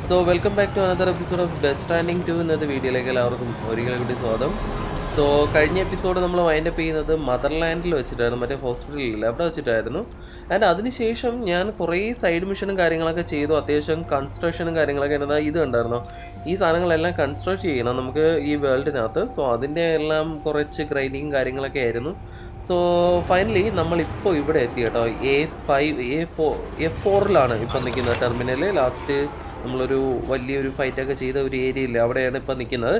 So welcome back to another episode of Stranding 2 ഇന്നത്തെ വീഡിയോയിലേക്ക് എല്ലാവർക്കും ഒരിക്കലും കൂടി സ്വാഗതം. സോ കഴിഞ്ഞ എപ്പിസോഡ് നമ്മൾ വൈൻഡപ്പ് ചെയ്യുന്നത് മദർലാൻഡിൽ വെച്ചിട്ടായിരുന്നു, മറ്റേ ഹോസ്പിറ്റലിൽ അവിടെ വെച്ചിട്ടായിരുന്നു. ആൻഡ് അതിനുശേഷം ഞാൻ കുറേ സൈഡ് മിഷനും കാര്യങ്ങളൊക്കെ ചെയ്തു. അത്യാവശ്യം കൺസ്ട്രക്ഷനും കാര്യങ്ങളൊക്കെ എന്താ ഇത് കണ്ടായിരുന്നോ, ഈ സാധനങ്ങളെല്ലാം കൺസ്ട്രക്ട് ചെയ്യണം നമുക്ക് ഈ വേൾഡിനകത്ത്. സോ അതിൻ്റെ എല്ലാം കുറച്ച് ഗ്രൈൻഡിങ് കാര്യങ്ങളൊക്കെ ആയിരുന്നു. സോ ഫൈനലി നമ്മളിപ്പോൾ ഇവിടെ എത്തി കേട്ടോ. A4ലാണ് ഇപ്പം നിൽക്കുന്നത് ടെർമിനൽ. ലാസ്റ്റ് നമ്മളൊരു വലിയൊരു ഫൈറ്റൊക്കെ ചെയ്ത ഒരു ഏരിയയിൽ അവിടെയാണ് ഇപ്പം നിൽക്കുന്നത്.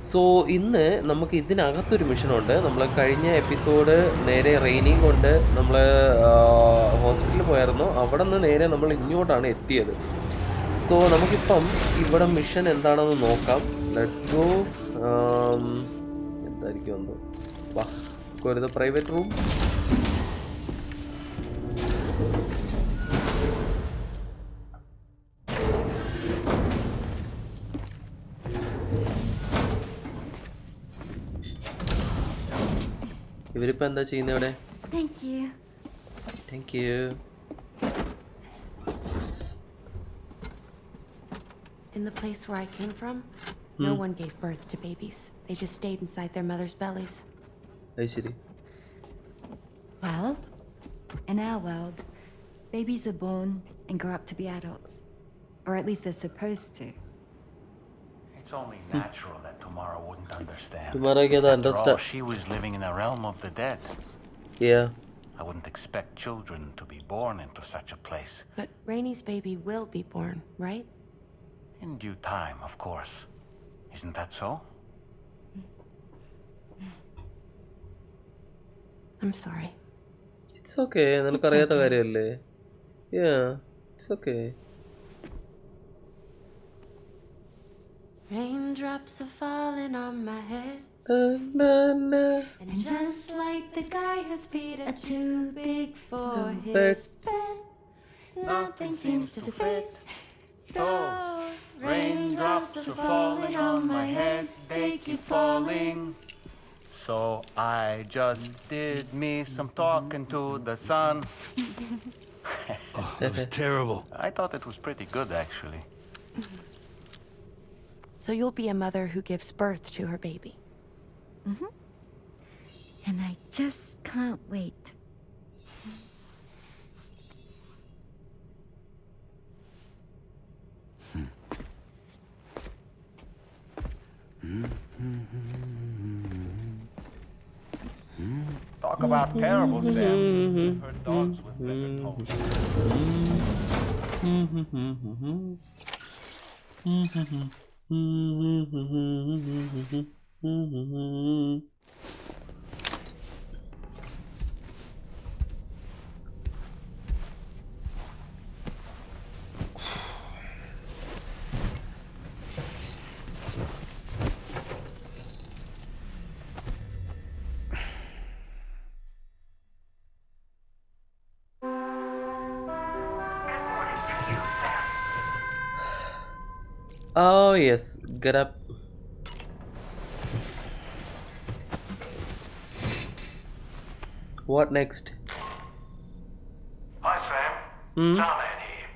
സോ ഇന്ന് നമുക്ക് ഇതിനകത്തൊരു മിഷനുണ്ട്. നമ്മൾ കഴിഞ്ഞ എപ്പിസോഡ് നേരെ റെയിനിങ് കൊണ്ട് നമ്മൾ ഹോസ്പിറ്റലിൽ പോയായിരുന്നു. അവിടെ നിന്ന് നേരെ നമ്മൾ ഇങ്ങോട്ടാണ് എത്തിയത്. സോ നമുക്കിപ്പം ഇവിടെ മിഷൻ എന്താണെന്ന് നോക്കാം. Let's go. എന്തായിരിക്കും എന്തോ വാ ഒരു പ്രൈവറ്റ് റൂം. ഇവരിപ്പോൾ എന്താ ചെയ്യുന്നത് ഇവിടെ? Thank you. In the place where I came from, no one gave birth to babies. They just stayed inside their mothers' bellies. അത് ശരി. Well, in our world, babies are born and grow up to be adults. Or at least they're supposed to. It's only natural that Tomorrow wouldn't understand. Tomorrow can understand. After all, she was living in a realm of the dead. Yeah. I wouldn't expect children to be born into such a place. But Rainy's baby will be born, right? In due time, of course. Isn't that so? I'm sorry. It's okay. നിനക്കറിയാത്ത കാര്യമല്ലേ? Yeah, it's okay. Raindrops are falling on my head. And just like the guy whose feet are too big for his bed, nothing seems to fit. Those raindrops are falling on my head, they keep falling. So I just did me some talking to the sun. Oh, that was terrible. I thought it was pretty good, actually. So you'll be a mother who gives birth to her baby. Mm-hmm. And I just can't wait. Talk about terrible, Sam. I've heard dogs with better tones. Oh yes, get up. What next? Hi Sam, Tarman here.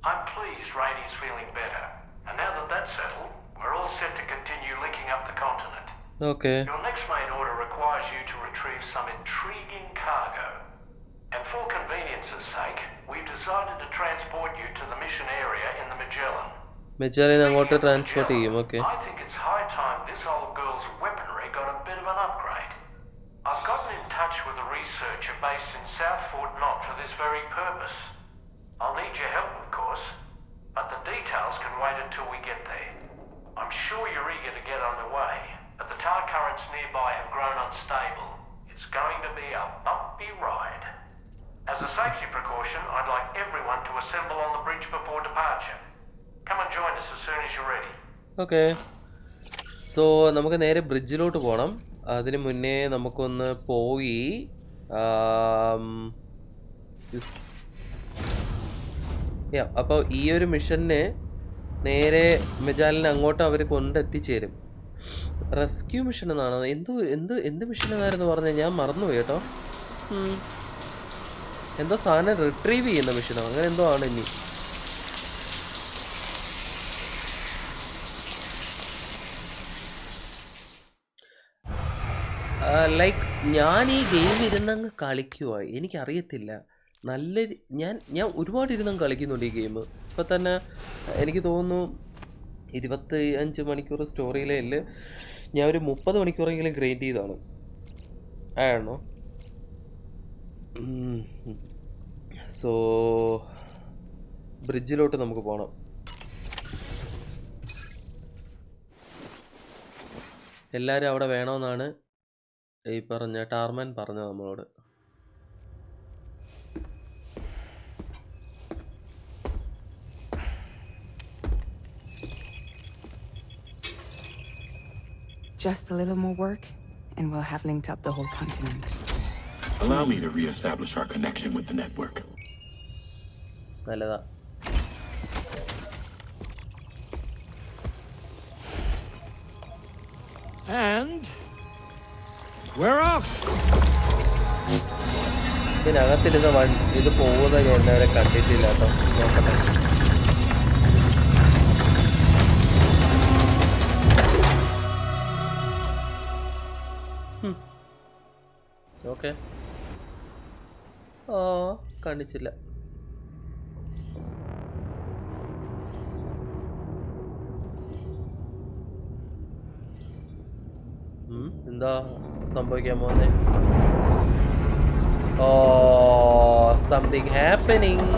I'm pleased Rainy's feeling better, and now that that's settled, we're all set to continue linking up the continent. Okay. Your next main order requires you to retrieve some intriguing cargo, and for convenience's sake, we've decided to transport you to the mission area in the Magellan. Magellan അങ്ങോട്ട് transport ചെയ്യും. Okay. I think it's high time this old girl's weaponry got a bit of an upgrade. I've gotten in touch with a researcher based in South Fort Knott for this very purpose. I'll need your help, of course, but the details can wait until we get there. I'm sure you're eager to get underway, but the tar currents nearby have grown unstable. It's going to be a bumpy ride. As a safety precaution, I'd like everyone to assemble on the bridge before departure. Come and join us as soon as you're ready. Okay. So നമുക്ക് നേരെ ബ്രിഡ്ജിലോട്ട് പോകണം. അതിന് മുന്നേ നമുക്കൊന്ന് പോയി അപ്പോൾ ഈ ഒരു മിഷന് നേരെ മെജാലിനെ അങ്ങോട്ട് അവർ കൊണ്ടെത്തിച്ചേരും. റെസ്ക്യൂ മിഷൻ എന്നാണ്. എന്ത് മിഷൻ എന്നായിരുന്നു പറഞ്ഞത്? ഞാൻ മറന്നുപോയി കേട്ടോ. എന്തോ സാധനം റിട്രീവ് ചെയ്യുന്ന മിഷനോ അങ്ങനെ എന്തോ ആണ് ഇനി. ലൈക്ക് ഞാൻ ഈ ഗെയിം ഇരുന്നങ്ങ് കളിക്കുവാ, എനിക്കറിയത്തില്ല. നല്ല ഞാൻ ഒരുപാട് ഇരുന്നങ്ങ് കളിക്കുന്നുണ്ട് ഈ ഗെയിം. ഇപ്പം തന്നെ എനിക്ക് തോന്നുന്നു 25 മണിക്കൂർ സ്റ്റോറിയിൽ ഞാൻ ഒരു 30 മണിക്കൂറെങ്കിലും ഗ്രൈൻഡ് ചെയ്താണ്. ആണോ? സോ ബ്രിഡ്ജിലോട്ട് നമുക്ക് പോകണം. എല്ലാവരും അവിടെ വേണമെന്നാണ് ഈ പറഞ്ഞ ടാർമാൻ പറഞ്ഞത് നമ്മളോട്. Just a little more work, and we'll have linked up the whole continent. Allow me to re-establish our connection with the network. നല്ലതാ. And we're off. ഇതിനകത്തിരുന്ന ഇത് പോകുന്നത് ഞാൻ ഇന്നവരെ കണ്ടിട്ടില്ല കേട്ടോ. നോക്കട്ടെ. ഓക്കെ. ഓ കാണിച്ചില്ല. എന്താ സംഭവിക്കാൻ പോകുന്നേ? Oh something happening.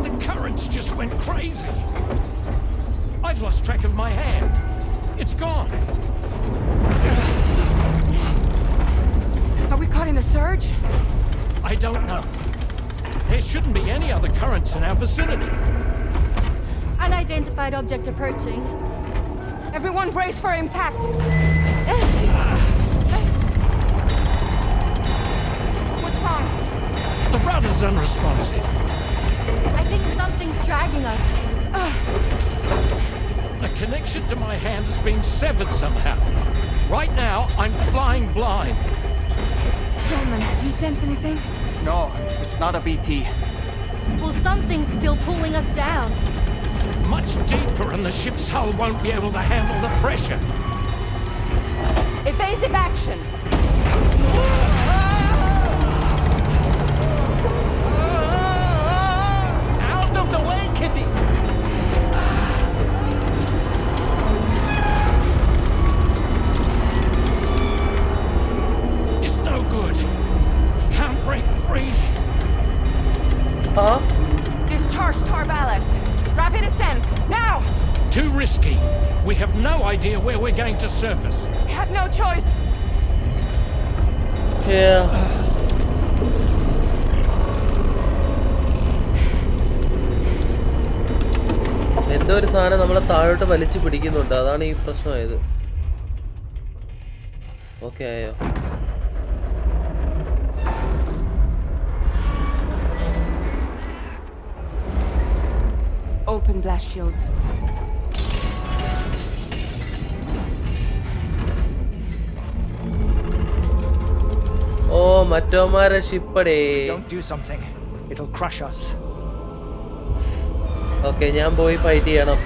The currents just went crazy. I've lost track of my hand. It's gone. Are we caught in a surge? I don't know. There shouldn't be any other currents in our vicinity. Unidentified object approaching. Everyone brace for impact. What's wrong? The rudder's unresponsive. I think something's dragging us. The connection to my hand has been severed somehow. Right now, I'm flying blind. Dolman, do you sense anything? No, it's not a BT. Well, something's still pulling us down. Much deeper, and the ship's hull won't be able to handle the pressure. Evasive action! Out of the way, Kitty! It's no good. Can't break free. Huh? Discharge tar ballast. Rapid ascent, now! Too risky. We have no idea where we're going to surface. We have no choice. Yeah. എന്തോ ഒരു സാധനം നമ്മളെ താഴോട്ട് വലിച്ചു പിടിക്കുന്നുണ്ട്, അതാണ് ഈ പ്രശ്നമായത്. ഓക്കെ ആയോ? Open blast shields. ഓ മറ്റോമാരെ ഷിപ്പടേ. Don't do something. It'll crush us. Okay ഞാൻ പോയി ഫൈറ്റ് ചെയ്യണം.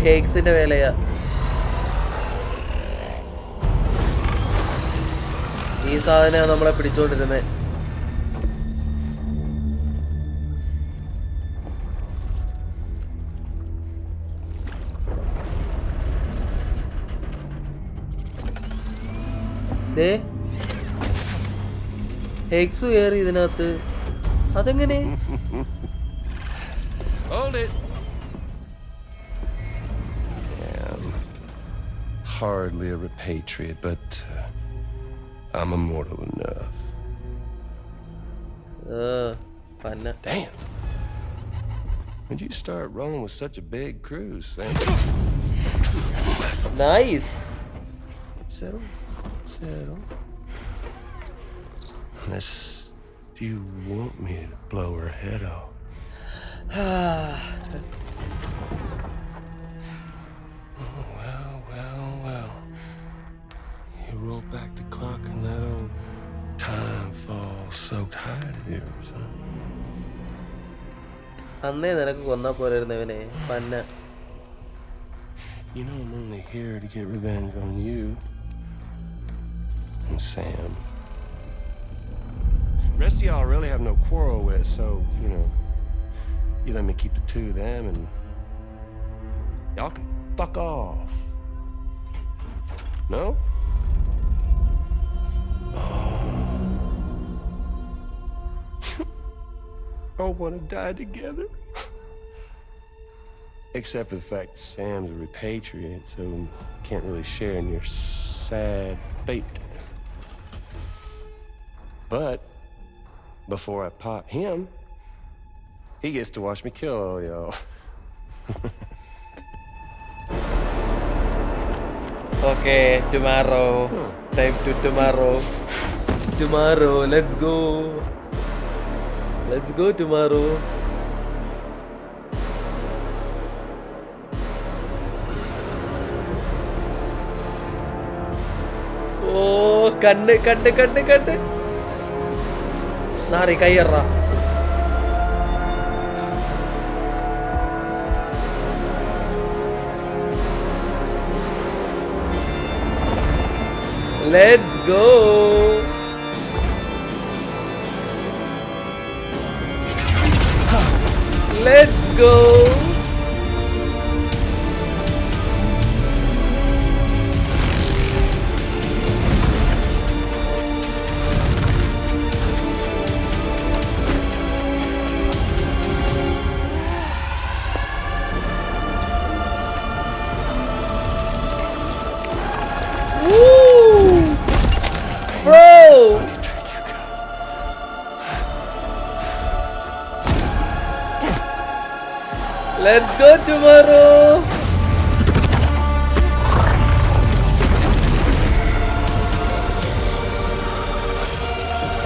ഹേക്സിന്റെ വേലയാ. ഈ സാധനം നമ്മളെ പിടിച്ചോണ്ടിരുന്നേ. ഹേക്സ് കയറി ഇതിനകത്ത്. അതെങ്ങനെ? Hold it. Hardly a repatriate, but I'm immortal enough. Fun. Damn. When'd you start rolling with such a big cruise, Sam? Nice. Settle. Unless you want me to blow her head off. Well. You roll back the clock and that old time fall soaked hide of yours, huh? അന്നേ നിനക്ക് കൊന്നാ പോരായിരുന്നു ഇവനെ. പന്ന You know I'm only here to get revenge on you and Sam. Rest of y'all I really have no quarrel with, so, you know, you let me keep the two of them and y'all can fuck off. No? All wanna die together. Except for the fact Sam's a repatriate, so can't really share in your sad fate. But before I pop him, he gets to watch me kill all y'all. Okay, tomorrow. Time to tomorrow. Tomorrow, let's go. Let's go tomorrow. Oh, kande. Nari kayarra. Let's go. Let's go. Woo! Bro! Let's go tomorrow.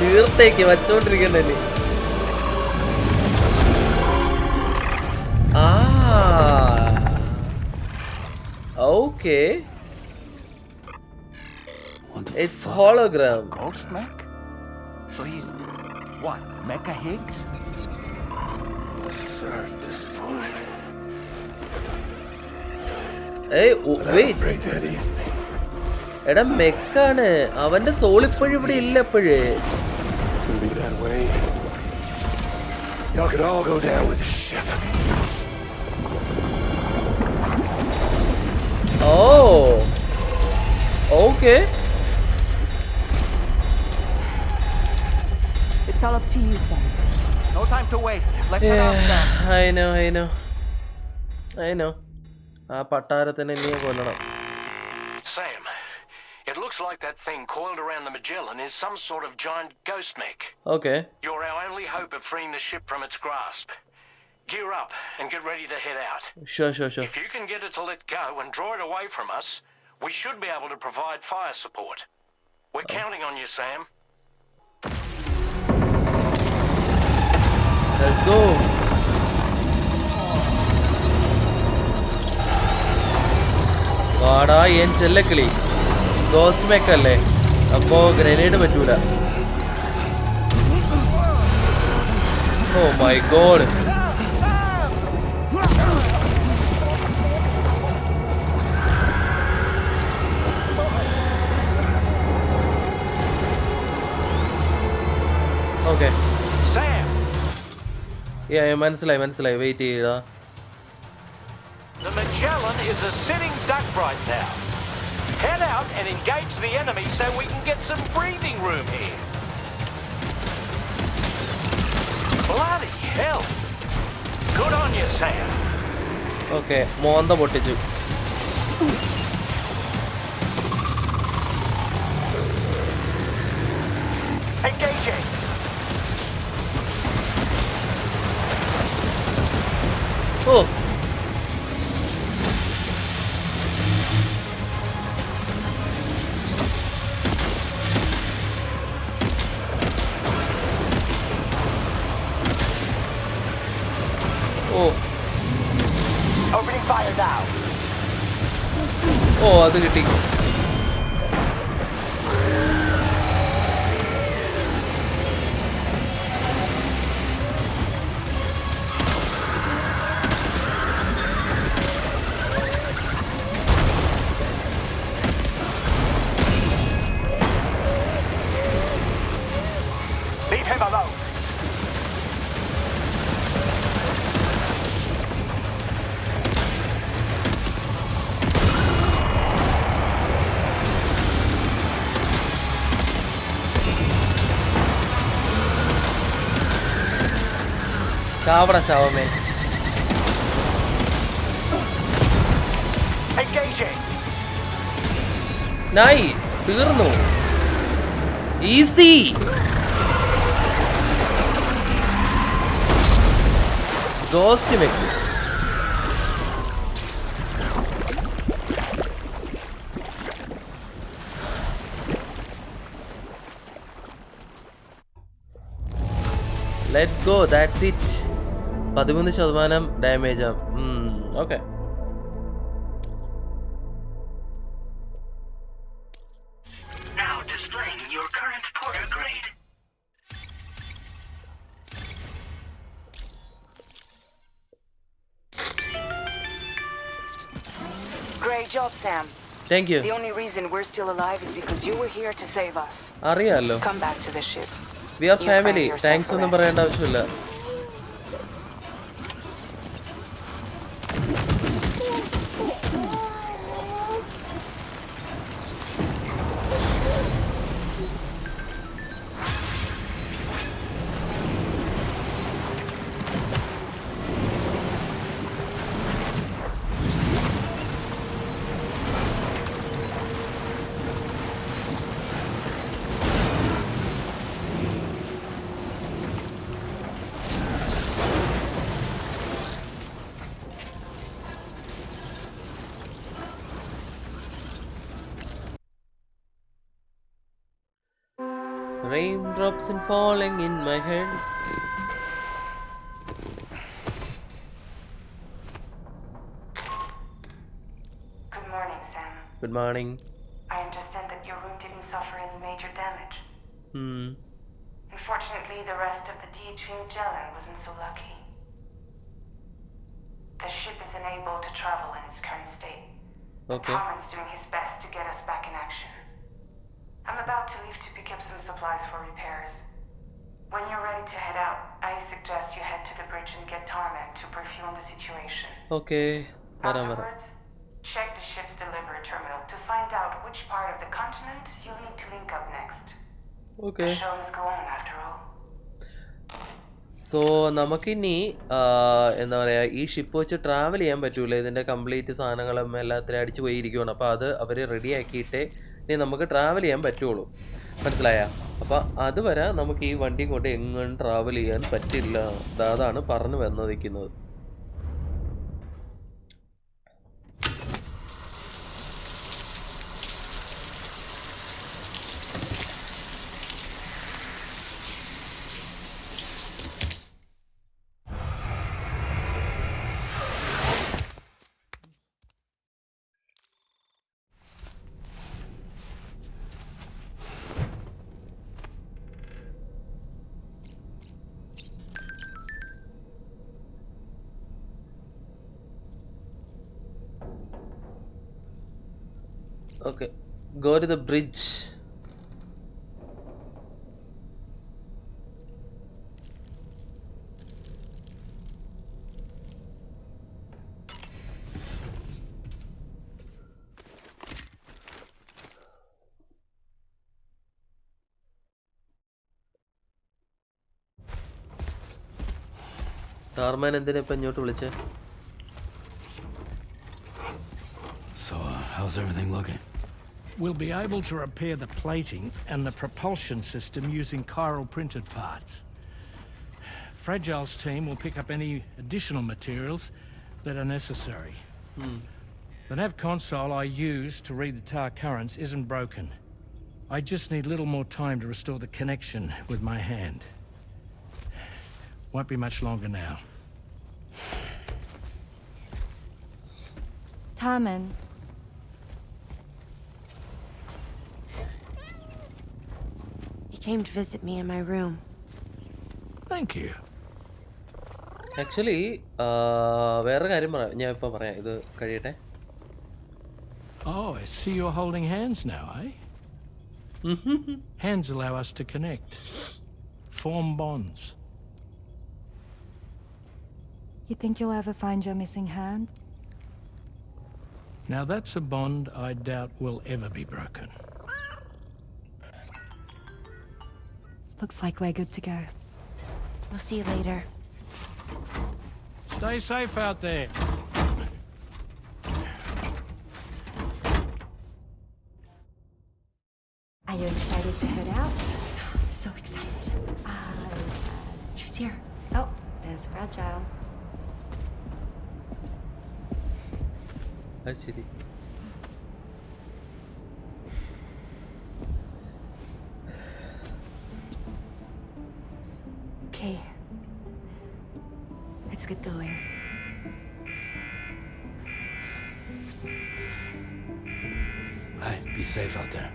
തീർത്തേക്ക് വച്ചോണ്ടിരിക്കണ്ടല്ലേ. Okay. It's hologram. Ghost Mech? So he's what? Mecha Higgs? Sir, disappointed. Hey, wait. Break that easy. എടാ മെക്കാണ്. അവന്റെ soul ഇപ്പോഴും ഇവിടെ ഇല്ല. എപ്പോഴേ It's gonna be that way. Y'all could all go down with the ship. Oh. Okay. It's all up to you, Sam. No time to waste. Let's head out, Sam. I know. ആ പട്ടാരത്തിനെ നീ കൊല്ലണം. Sam, it looks like that thing coiled around the Magellan is some sort of giant ghost mech. Okay. You're our only hope of freeing the ship from its grasp. Gear up and get ready to head out. Sure. If you can get it to let go and draw it away from us, we should be able to provide fire support. We're counting on you, Sam. Let's go. വാടാ ഏൻ ചെല്ലക്കിളി. Ghost mech അല്ലേ, അപ്പോ grenade പറ്റൂല. Oh my god. Okay. Sam! മനസ്സിലായി. Wait ചെയ്യടാ. The Magellan is a sitting duck right now. Head out and engage the enemy so we can get some breathing room here. Bloody hell! Good on you, Sam. Okay, മോന്ത പൊട്ടിച്ചു. Engaging. ഓ Opening fire now. ഓ അത് കിട്ടി. ചാവട ശവമേ. Engaging. Nice, തീർന്നു. Easy. Ghost mech. Let's go, that's it. 13% damage. Okay. Now displaying your current porter grade. Great job, Sam. Thank you. The only reason we're still alive is because you were here to save us. അറിയാലോ, Come back to the ship. We are family. Thanks ഒന്നും പറയേണ്ട ആവശ്യമില്ല. Raindrops and falling in my head. Good morning, Sam. Good morning. I understand that your room didn't suffer any major damage. Unfortunately, the rest of the Magellan wasn't so lucky. The ship is unable to travel in its current state. Okay. Tommen's doing his best to get us back in action. I'm about to leave to pick up some supplies for repairs. When you're ready to head out, I suggest you head to the bridge and get Tommen to brief you on the situation. Okay. Afterwards, check the ship's delivery terminal to find out which part of the continent you'll need to link up next. Okay. The show must go on after all. So നമുക്കിനി എന്താ പറയുക, ഈ ship വെച്ച് travel ചെയ്യാൻ പറ്റൂല. ഇതിൻ്റെ complete സാധനങ്ങളും എല്ലാത്തിനും അടിച്ചു പോയിരിക്കുകയാണ്. അപ്പോൾ അത് അവർ റെഡിയാക്കിയിട്ടേ ഇനി നമുക്ക് ട്രാവൽ ചെയ്യാൻ പറ്റുള്ളൂ. മനസ്സിലായ? അപ്പോൾ അതുവരെ നമുക്ക് ഈ വണ്ടി കൊണ്ട് എങ്ങും ട്രാവൽ ചെയ്യാൻ പറ്റില്ല. അതാണ് പറഞ്ഞു വന്നിരിക്കുന്നത്. Okay, go to the bridge. Tarman എന്തിനാ ഇപ്പോ ഇങ്ങോട്ട് വിളിച്ചേ? So, how's everything looking? We'll be able to repair the plating and the propulsion system using chiral printed parts. Fragile's team will pick up any additional materials that are necessary. The nav console I use to read the tower currents isn't broken. I just need a little more time to restore the connection with my hand. Won't be much longer now. Tommen. He came to visit me in my room. Thank you. Actually, വേറെ കാര്യം പറയാം. ഞാൻ ഇപ്പോൾ പറയാം, ഇത് കഴിയട്ടെ. Oh, I see you're holding hands now, eh? Hands allow us to connect, form bonds. You think you'll ever find your missing hand? Now that's a bond I doubt will ever be broken. Looks like we're good to go. We'll see you later. Stay safe out there. Are you excited to head out? So excited. She's here. Oh, there's Fragile. അത് ശരി. Okay. Let's get going. Hey, be safe out there.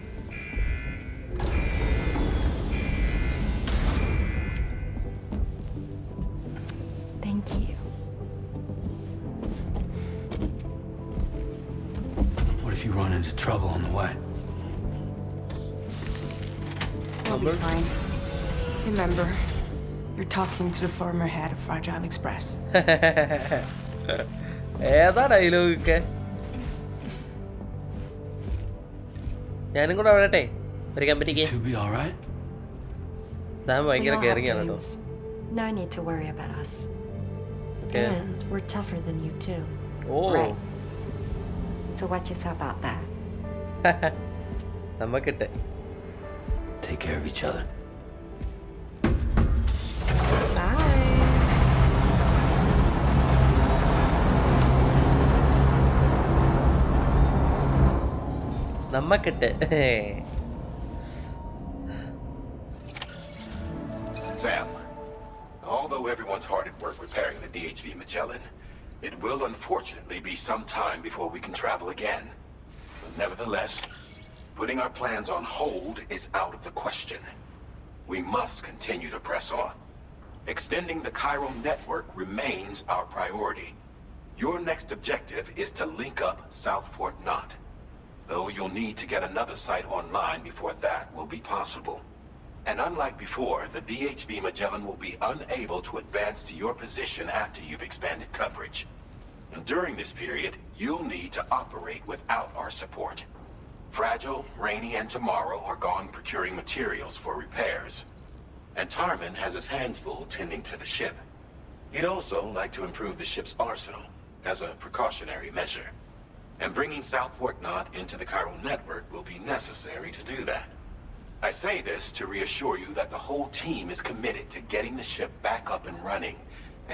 Thank you. What if you run into trouble on the way? We'll be fine. Remember, you're talking to the former head of Fragile Express. ഏതാ ഡയലോഗൊക്കെ? ഞാനും കൂടെ വരട്ടെ ഒരു കമ്പനിക്ക്. To be all right? Sam We ഭയങ്കര all have caring ആണ് കേട്ടോ. dreams. No need to worry about us. Okay. And we're tougher than you too. Oh Right. So watch yourself out there. നമ്മക്കിട്ടെ. Take care of each other. Bye. നമ്മക്കിട്ടെ. Sam, although everyone's hard at work repairing the DHV Magellan, it will unfortunately be some time before we can travel again. But nevertheless, putting our plans on hold is out of the question. We must continue to press on. Extending the Cairo network remains our priority. Your next objective is to link up South Fort Knot. Though you'll need to get another site online before that will be possible. And unlike before, the DHV Magellan will be unable to advance to your position after you've expanded coverage. And during this period, you'll need to operate without our support. Fragile, Rainy, and Tomorrow are gone procuring materials for repairs. And Tarman has his hands full tending to the ship. He'd also like to improve the ship's arsenal as a precautionary measure. And bringing South Fort Knot into the Cairo network will be necessary to do that. I say this to reassure you that the whole team is committed to getting the ship back up and running,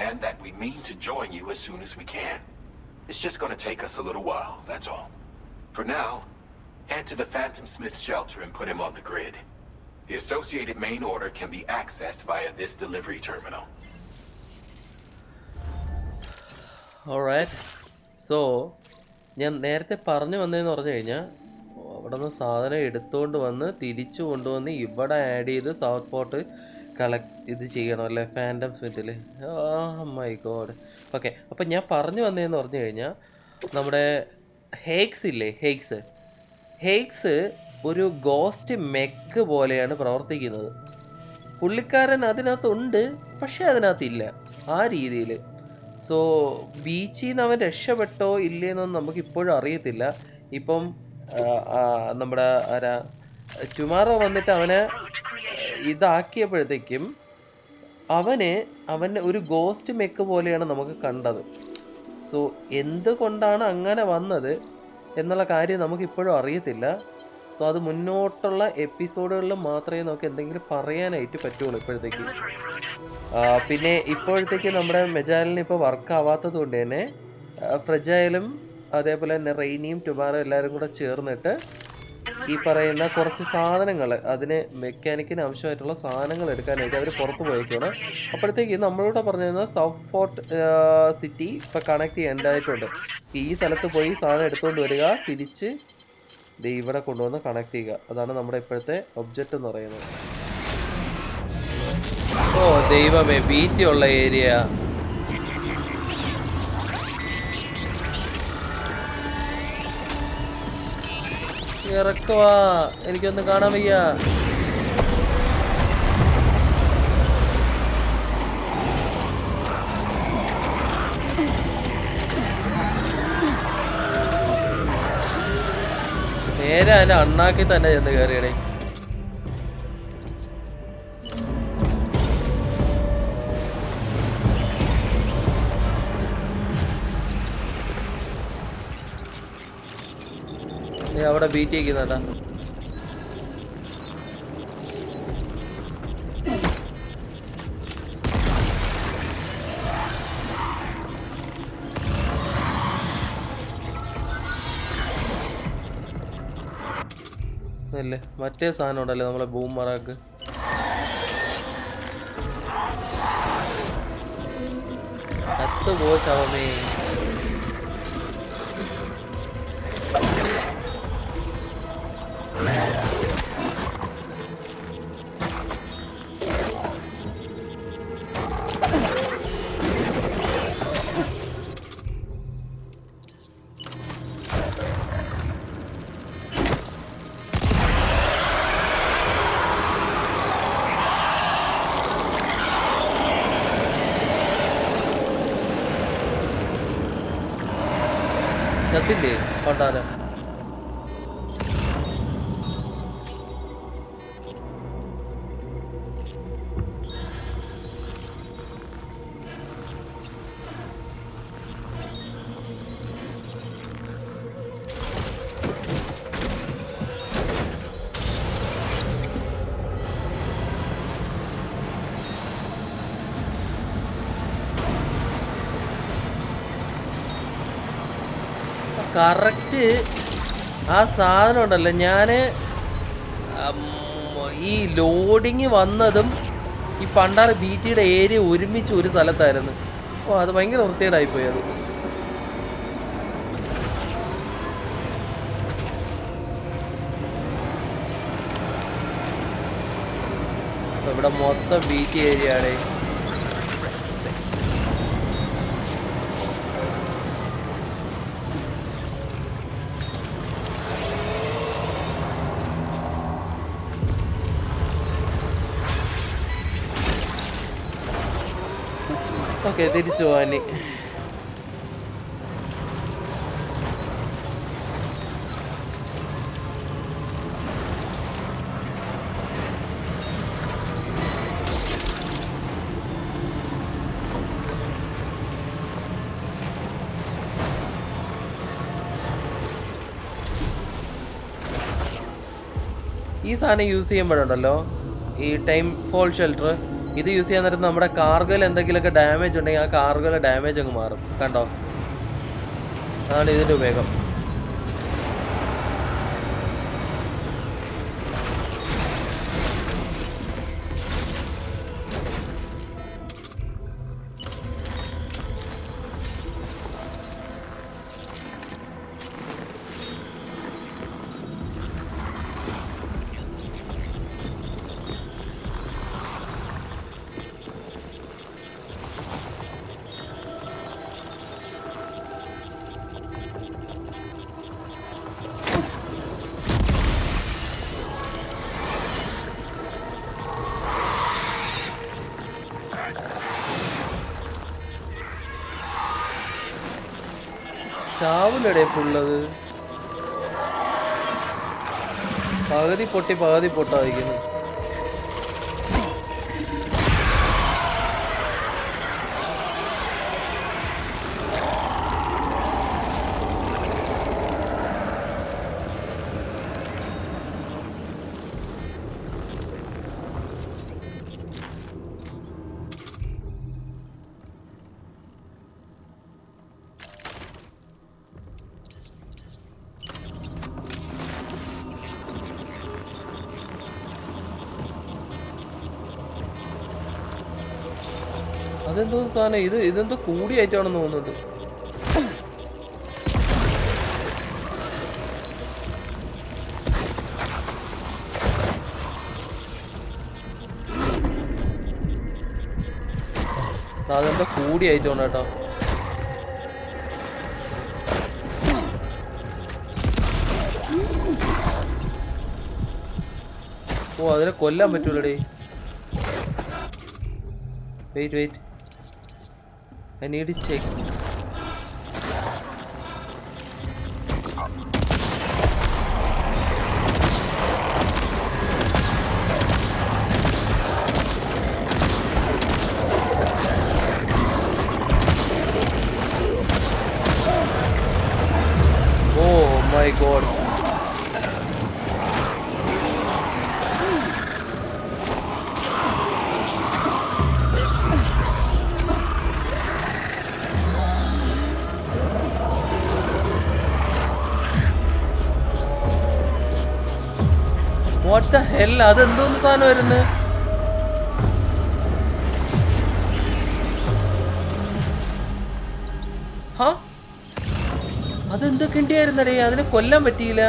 and that we mean to join you as soon as we can. It's just going to take us a little while, that's all. For now, head to the Phantom Smith shelter and put him on the grid. The associated main order can be accessed via this delivery terminal. Alright. So, ഞാൻ നേരത്തെ പറഞ്ഞു വന്നതെന്ന് പറഞ്ഞു കഴിഞ്ഞാൽ അവിടെ നിന്ന് സാധനം എടുത്തുകൊണ്ട് വന്ന് തിരിച്ചു കൊണ്ടുവന്ന് ഇവിടെ ആഡ് ചെയ്ത് സൗത്ത് പോർട്ട് ഇത് ചെയ്യണം അല്ലേ ഫാൻറ്റം സ്മിത്തിൽ. My god. ഓക്കെ, അപ്പം ഞാൻ പറഞ്ഞു വന്നതെന്ന് പറഞ്ഞു കഴിഞ്ഞാൽ നമ്മുടെ ഹേക്സ് ഇല്ലേ, ഹേക്സ് ഒരു ഗോസ്റ്റ് മെക്ക് പോലെയാണ് പ്രവർത്തിക്കുന്നത്. പുള്ളിക്കാരൻ അതിനകത്തുണ്ട്, പക്ഷേ അതിനകത്തില്ല ആ രീതിയിൽ. സോ ബീച്ചിൽ നിന്ന് അവൻ രക്ഷപ്പെട്ടോ ഇല്ലേന്നൊന്നും നമുക്കിപ്പോഴും അറിയത്തില്ല. ഇപ്പം നമ്മുടെ ടുമാറോ വന്നിട്ട് അവനെ ഇതാക്കിയപ്പോഴത്തേക്കും അവൻ ഒരു ഗോസ്റ്റ് മെക്ക് പോലെയാണ് നമുക്ക് കണ്ടത്. സോ എന്തുകൊണ്ടാണ് അങ്ങനെ വന്നത് എന്നുള്ള കാര്യം നമുക്കിപ്പോഴും അറിയത്തില്ല. സോ അത് മുന്നോട്ടുള്ള എപ്പിസോഡുകളിൽ മാത്രമേ നമുക്ക് എന്തെങ്കിലും പറയാനായിട്ട് പറ്റുള്ളൂ ഇപ്പോഴത്തേക്ക്. പിന്നെ ഇപ്പോഴത്തേക്ക് നമ്മുടെ മെജാലിന് ഇപ്പോൾ വർക്ക് ആവാത്തത് കൊണ്ട് തന്നെ ഫ്രജൈലും അതേപോലെ തന്നെ റെയിനിയും ടുമാറോ എല്ലാവരും കൂടെ ചേർന്നിട്ട് ഈ പറയുന്ന കുറച്ച് സാധനങ്ങൾ, അതിന് മെക്കാനിക്കിന് ആവശ്യമായിട്ടുള്ള സാധനങ്ങൾ എടുക്കാനായിട്ട് അവർ പുറത്ത് പോയേക്കാണ്. അപ്പോഴത്തേക്ക് നമ്മളോട് പറഞ്ഞിരുന്ന സൗത്ത് ഫോർട്ട് സിറ്റി ഇപ്പോൾ കണക്ട് ചെയ്യേണ്ടതായിട്ടുണ്ട്. ഈ സ്ഥലത്ത് പോയി സാധനം എടുത്തുകൊണ്ട് വരിക, തിരിച്ച് ഇവിടെ കൊണ്ടുവന്ന് കണക്ട് ചെയ്യുക. അതാണ് നമ്മുടെ ഇപ്പോഴത്തെ ഒബ്ജക്റ്റ് എന്ന് പറയുന്നത്. ഓ ദൈവമേ, ബീറ്റി ഉള്ള ഏരിയ. ഇറക്കുവാ, എനിക്കൊന്നും കാണാൻ വയ്യ. നേരെ അതിന്റെ അണ്ണാക്കി തന്നെ ചെന്ന് കയറിയണേ. അവിടെ ബീറ്റ് ചെയ്യുന്നതാ. അല്ലേ മറ്റേ സാധനം ഉണ്ടല്ലേ നമ്മളെ ബൂമറാക്ക്. കത്ത് പോ ശവമേ. ചത്തില്ലേ കൊണ്ടാരം. കറക്റ്റ് ആ സാധനം ഉണ്ടല്ലോ, ഞാൻ ഈ ലോഡിങ് വന്നതും ഈ പണ്ടാറ ബീറ്റിയുടെ ഏരിയ ഒരുമിച്ച് ഒരു സ്ഥലത്തായിരുന്നു. ഓ അത് ഭയങ്കര വൃത്തികേടായിപ്പോയി അത്. ഇവിടെ മൊത്തം ബീച്ച് ഏരിയ ആണ്. ഓക്കെ തിരിച്ചു പോവാനി. ഈ സാധനം യൂസ് ചെയ്യുമ്പോഴുണ്ടല്ലോ, ഈ ടൈം ഫോൾ ഷെൽട്ടർ ഇത് യൂസ് ചെയ്യാൻ നേരത്ത് നമ്മുടെ കാർഗോയിൽ എന്തെങ്കിലുമൊക്കെ ഡാമേജ് ഉണ്ടെങ്കിൽ ആ കാർഗോയിലെ ഡാമേജ് അങ്ങ് മാറും. കണ്ടോ, അതാണ് ഇതിൻ്റെ ഉപയോഗം. ചാവിലടേ ഫുള്ളത്, പകുതി പൊട്ടി പകുതി പൊട്ടാതിരിക്കുന്നു. അതെന്തോ സാധനം, ഇതെന്തോ കൂടിയായിട്ടാണെന്ന് തോന്നുന്നത്. അതെന്തോ കൂടിയായിട്ടാണ് കേട്ടോ. ഓ അതിനെ കൊല്ലാൻ പറ്റൂലടേ. Wait I need to check. Oh my god. What the hell? അതെന്തോന്ന് സാധനം വരുന്നത്? അതെന്തൊക്കെ ഉണ്ടായിരുന്നടേ? അതിനെ കൊല്ലാൻ പറ്റിയില്ല.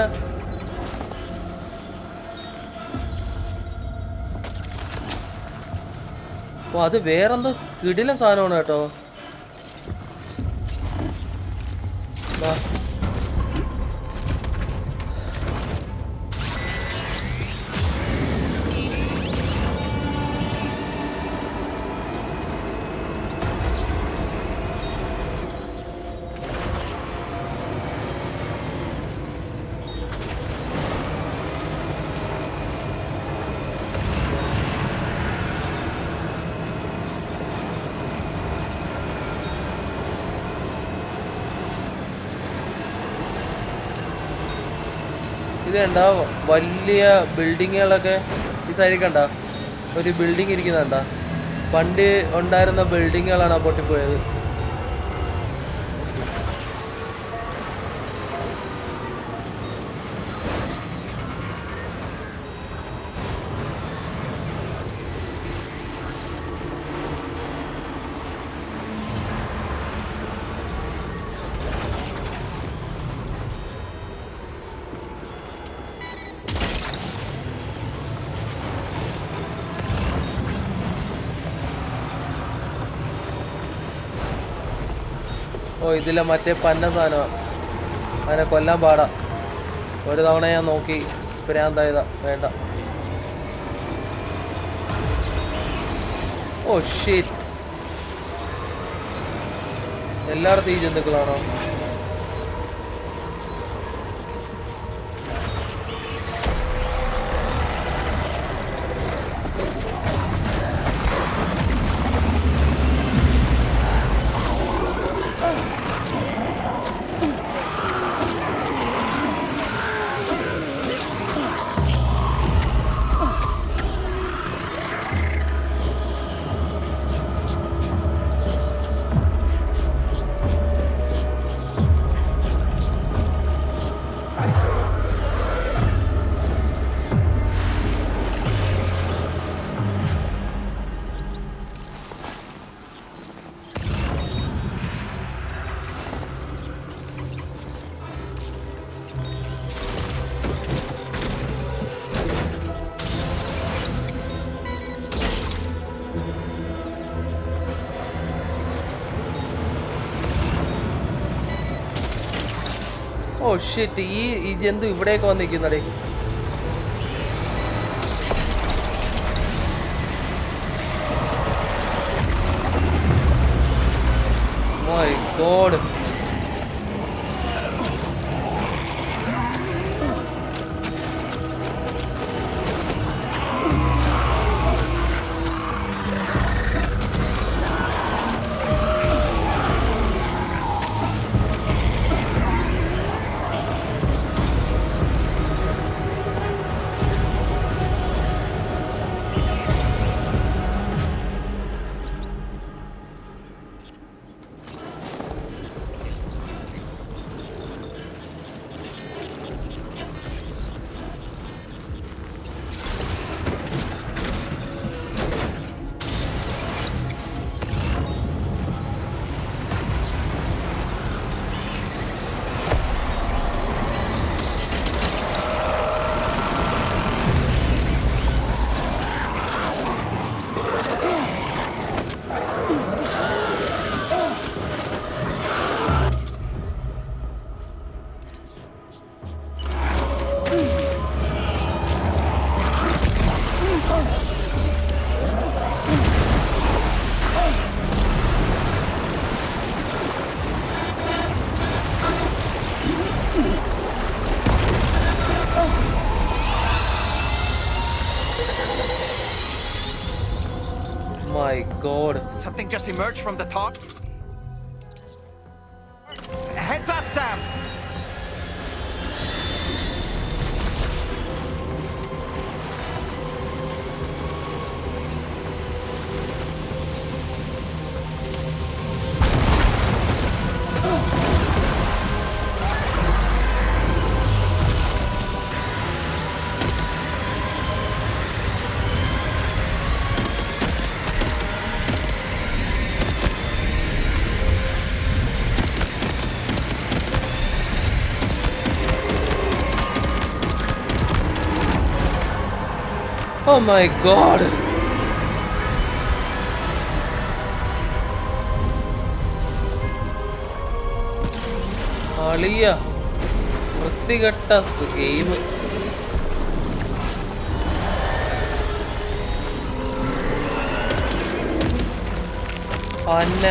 ഓ, അത് വേറെന്തോ കിടിലൻ സാധനമാണ് കേട്ടോ. ഇത് കണ്ട വലിയ ബിൽഡിങ്ങുകളൊക്കെ ഈ സൈഡിൽ കണ്ട ഒരു ബിൽഡിംഗ് ഇരിക്കുന്നുണ്ട. പണ്ട് ഉണ്ടായിരുന്ന ബിൽഡിങ്ങുകളാണ് പൊട്ടിപ്പോയത്. ഓ, ഇതിലെ മറ്റേ പന്ന സാധനമാണ്. അതിനെ കൊല്ലാൻ പാടാ. ഒരു തവണ ഞാൻ നോക്കി ഭ്രാന്തായതാ. വേണ്ട. Oh shit. എല്ലായിടത്തും ഈ ജന്തുക്കളാണോ? Oh shit. ഈ ജന്തു ഇവിടെയൊക്കെ വന്നിരിക്കുന്നടേ. My god. My god. Something just emerged from the top. Heads up, Sam! Oh my god. അളിയ വൃത്തികെട്ട game. Anna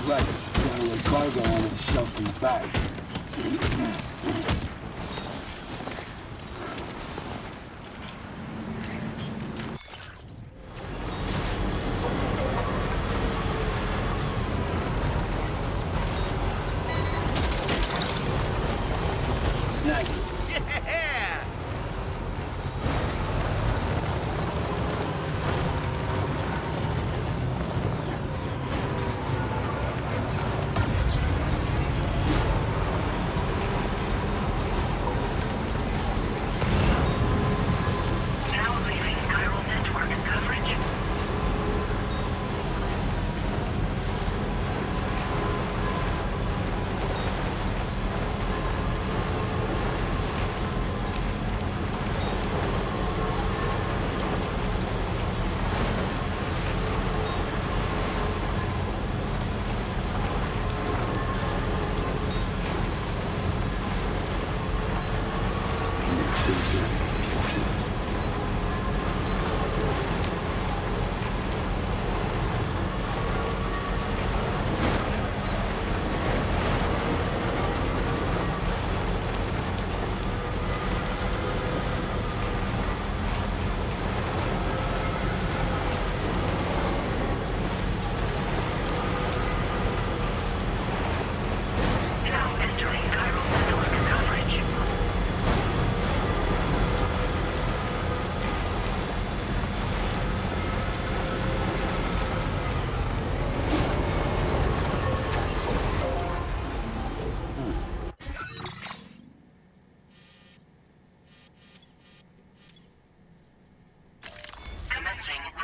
Right, got a little cargo on it, shelf in the back. Snag it.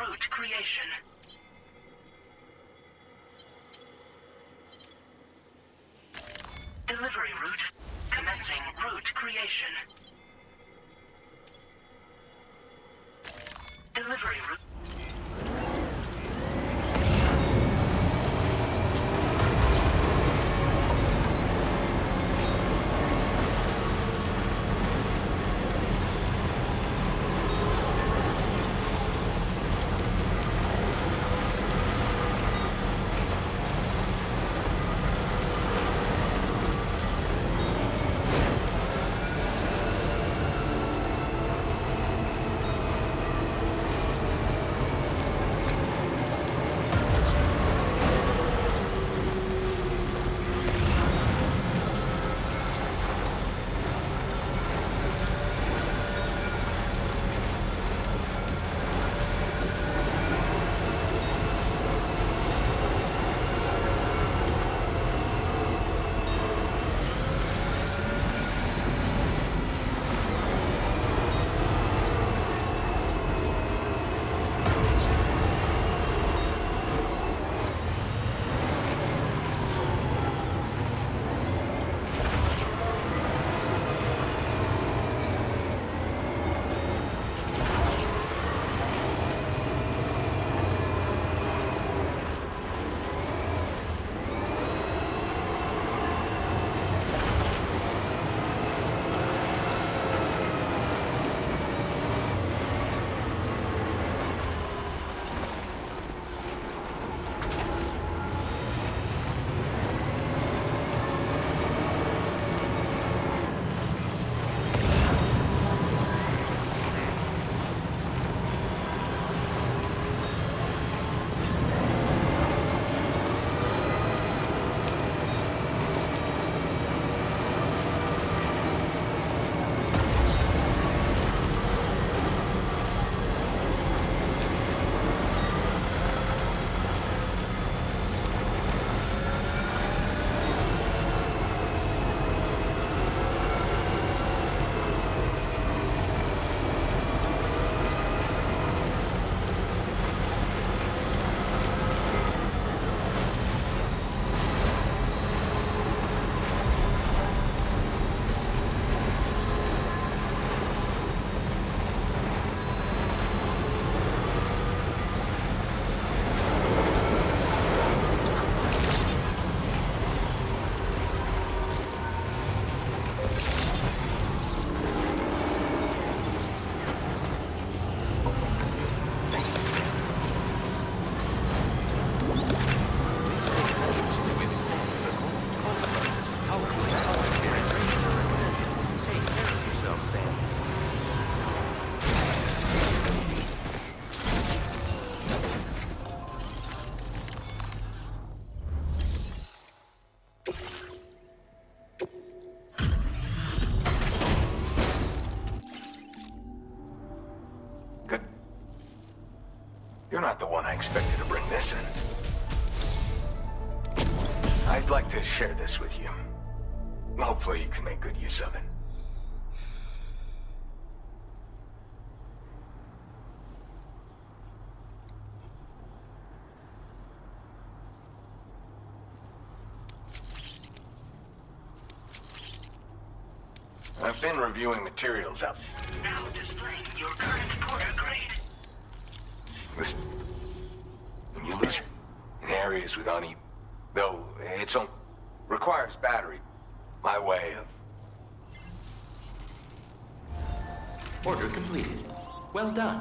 Route creation. Delivery route. Commencing route creation. Delivery route. You're not the one I expected to bring this in. I'd like to share this with you. Hopefully you can make good use of it. I've been reviewing materials out there. Now displaying your current quarter grade. Listen, when you lose in areas with uneven, though it's on, requires battery. My way of... Order completed. Well done.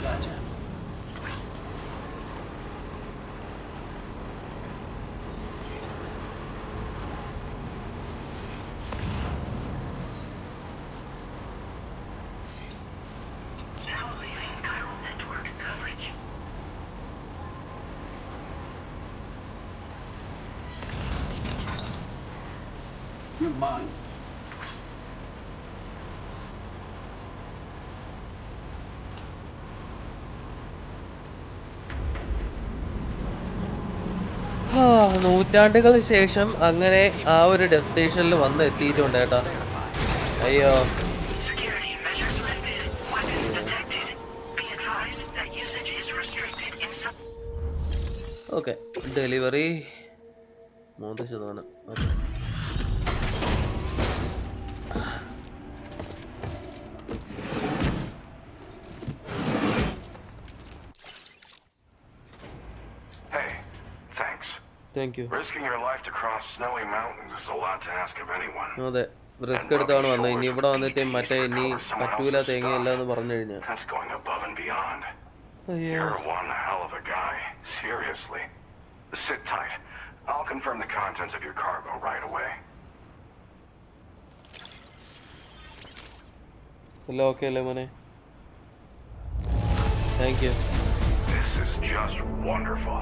Gotcha. Now leaving chiral network coverage. You're mine. നൂറ്റാണ്ടുകൾക്ക് ശേഷം അങ്ങനെ ആ ഒരു ഡെസ്റ്റിനേഷനിൽ വന്ന് എത്തിയിട്ടുണ്ട് കേട്ടാ. അയ്യോ, Security measures lifted. Weapons detected. Be advised that usage is restricted in some... okay. Delivery 3%. Okay. Hey, thanks. Thank you. Risking your life to cross snowy mountains is a lot to ask of anyone. അതെ, risk എടുത്താണ് വന്നത്. ഇനി ഇവിടെ വന്നിട്ട് മറ്റേ ഇനി പറ്റൂല തേങ്ങയില്ല എന്ന് പറഞ്ഞു കഴിഞ്ഞാൽ. That's going above and beyond. You're one hell of a guy. Seriously. Sit tight. I'll confirm the contents of your cargo right away. എല്ലാം ഓക്കെ അല്ലേ മോനെ? Thank you. This is just wonderful.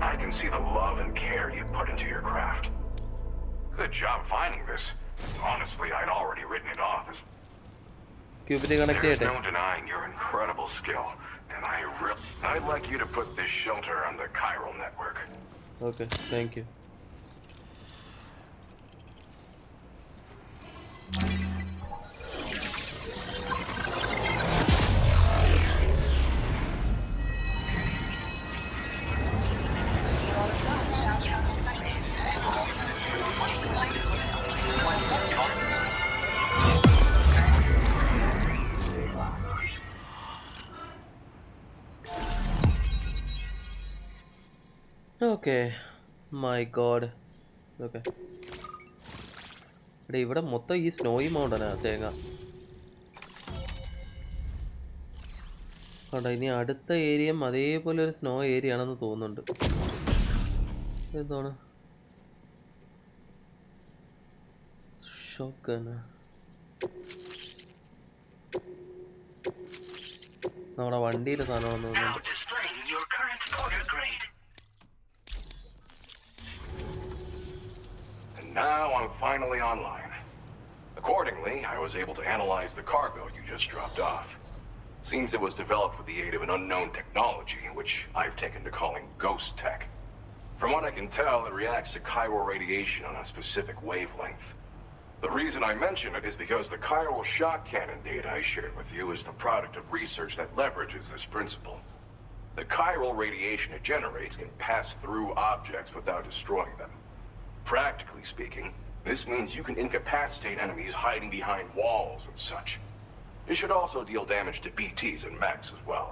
I can see the love and care you put into your craft. Good job finding this. Honestly, I'd already written it off as... cubit connect There's ചെയ്യട്ടെ. no denying your incredible skill, and I'd like you to put this shelter on the chiral network. Okay, thank you. Okay, my god. Okay, ഇവിടെ മൊത്തം ഈ snowy മൗണ്ടനാ തേങ്ങ കണ്ട. ഇനി അടുത്ത ഏരിയയും അതേപോലെ ഒരു സ്നോ ഏരിയ ആണെന്ന് തോന്നുന്നുണ്ട്. എന്താണ് ഷോക്കണ്? നമ്മുടെ വണ്ടിയിലെ സാധനമാണെന്ന് Now തോന്നുന്നു. displaying your current order grade. And now I'm finally online. Accordingly, I was able to analyze the cargo you just dropped off. Seems it was developed with the aid of an unknown technology, which I've taken to calling ghost tech. From what I can tell, it reacts to chiral radiation on a specific wavelength. The reason I mention it is because the chiral shock cannon data I shared with you is the product of research that leverages this principle. The chiral radiation it generates can pass through objects without destroying them. Practically speaking, this means you can incapacitate enemies hiding behind walls and such. It should also deal damage to BTs and mechs as well.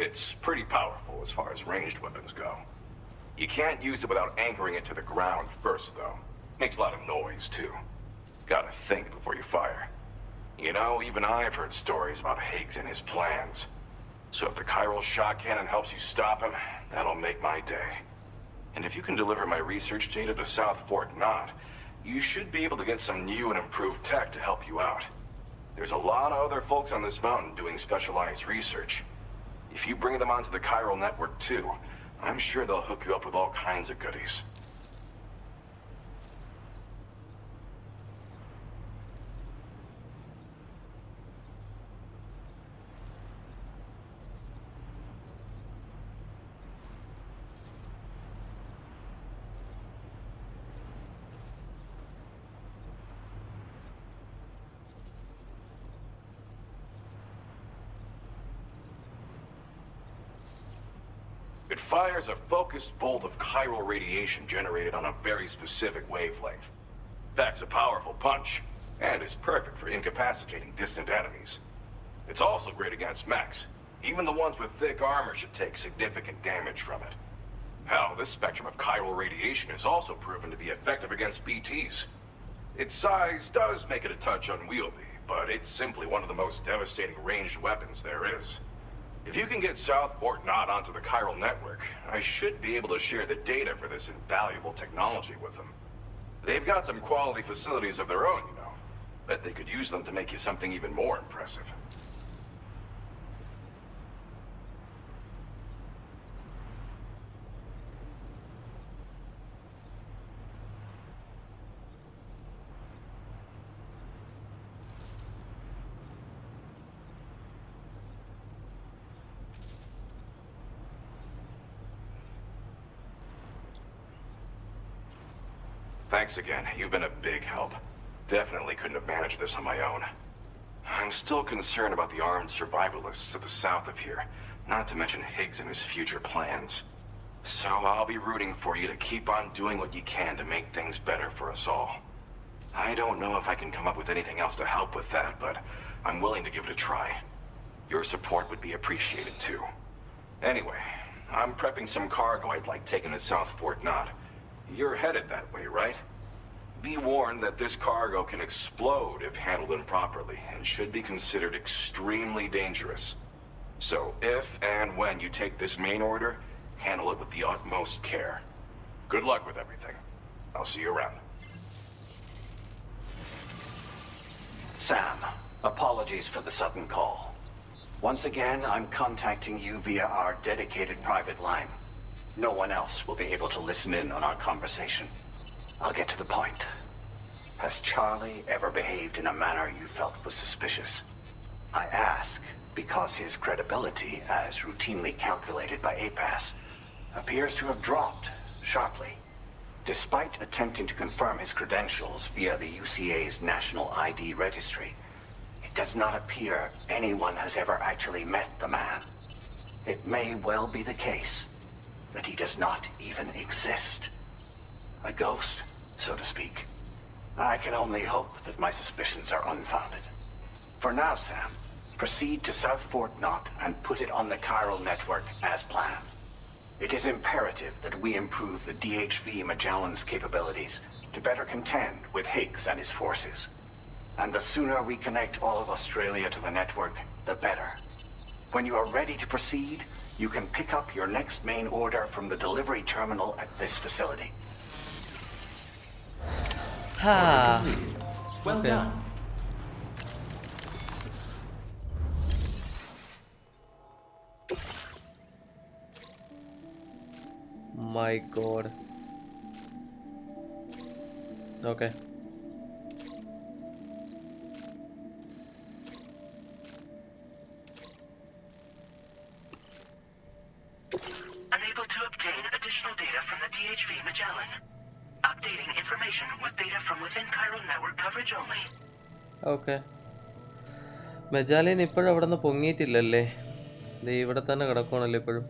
It's pretty powerful as far as ranged weapons go. You can't use it without anchoring it to the ground first, though. Makes a lot of noise, too. Gotta think before you fire. You know, even I've heard stories about Higgs and his plans. So if the chiral shock cannon helps you stop him, that'll make my day. And if you can deliver my research data to South Fort Knott, you should be able to get some new and improved tech to help you out. There's a lot of other folks on this mountain doing specialized research. If you bring them onto the chiral network too, I'm sure they'll hook you up with all kinds of goodies. It fires a focused bolt of chiral radiation generated on a very specific wavelength. Packs a powerful punch. and is perfect for incapacitating distant enemies. It's also great against mechs. Even the ones with thick armor should take significant damage from it. Hell, this spectrum of chiral radiation is also proven to be effective against BTs. Its size does make it a touch unwieldy, but it's simply one of the most devastating ranged weapons there is. If you can get South Fort Knott onto the chiral network, I should be able to share the data for this invaluable technology with them. They've got some quality facilities of their own, you know. Bet they could use them to make you something even more impressive. Thanks again. You've been a big help. Definitely couldn't have managed this on my own. I'm still concerned about the armed survivalists to the south of here, not to mention Higgs and his future plans. So I'll be rooting for you to keep on doing what you can to make things better for us all. I don't know if I can come up with anything else to help with that, but I'm willing to give it a try. Your support would be appreciated too. Anyway, I'm prepping some cargo I'd like taken to South Fort Knott. You're headed that way, right? Be warned that this cargo can explode if handled improperly, and should be considered extremely dangerous. So if and when you take this main order, handle it with the utmost care. Good luck with everything. I'll see you around. Sam, apologies for the sudden call. Once again, I'm contacting you via our dedicated private line. No one else will be able to listen in on our conversation. I'll get to the point. Has Charlie ever behaved in a manner you felt was suspicious? I ask because his credibility, as routinely calculated by APAS, appears to have dropped sharply. Despite attempting to confirm his credentials via the UCA's National ID Registry, it does not appear anyone has ever actually met the man. It may well be the case that he does not even exist. A ghost, so to speak. I can only hope that my suspicions are unfounded. For now, Sam, proceed to South Fort Knott and put it on the chiral network as planned. It is imperative that we improve the DHV Magellan's capabilities to better contend with Higgs and his forces. And the sooner we connect all of Australia to the network, the better. When you are ready to proceed, you can pick up your next main order from the delivery terminal at this facility. Ha. Well Okay. done. My God. Okay. Unable to obtain additional data from the DHV Magellan. Updating information with data from within chiral network coverage only. Okay. മെജാലിൻ ഇപ്പോഴും അവിടെ നിന്ന് പൊങ്ങിയിട്ടില്ലല്ലേ? ദേ ഇവിടെ തന്നെ കിടക്കുവാണല്ലോ ഇപ്പോഴും.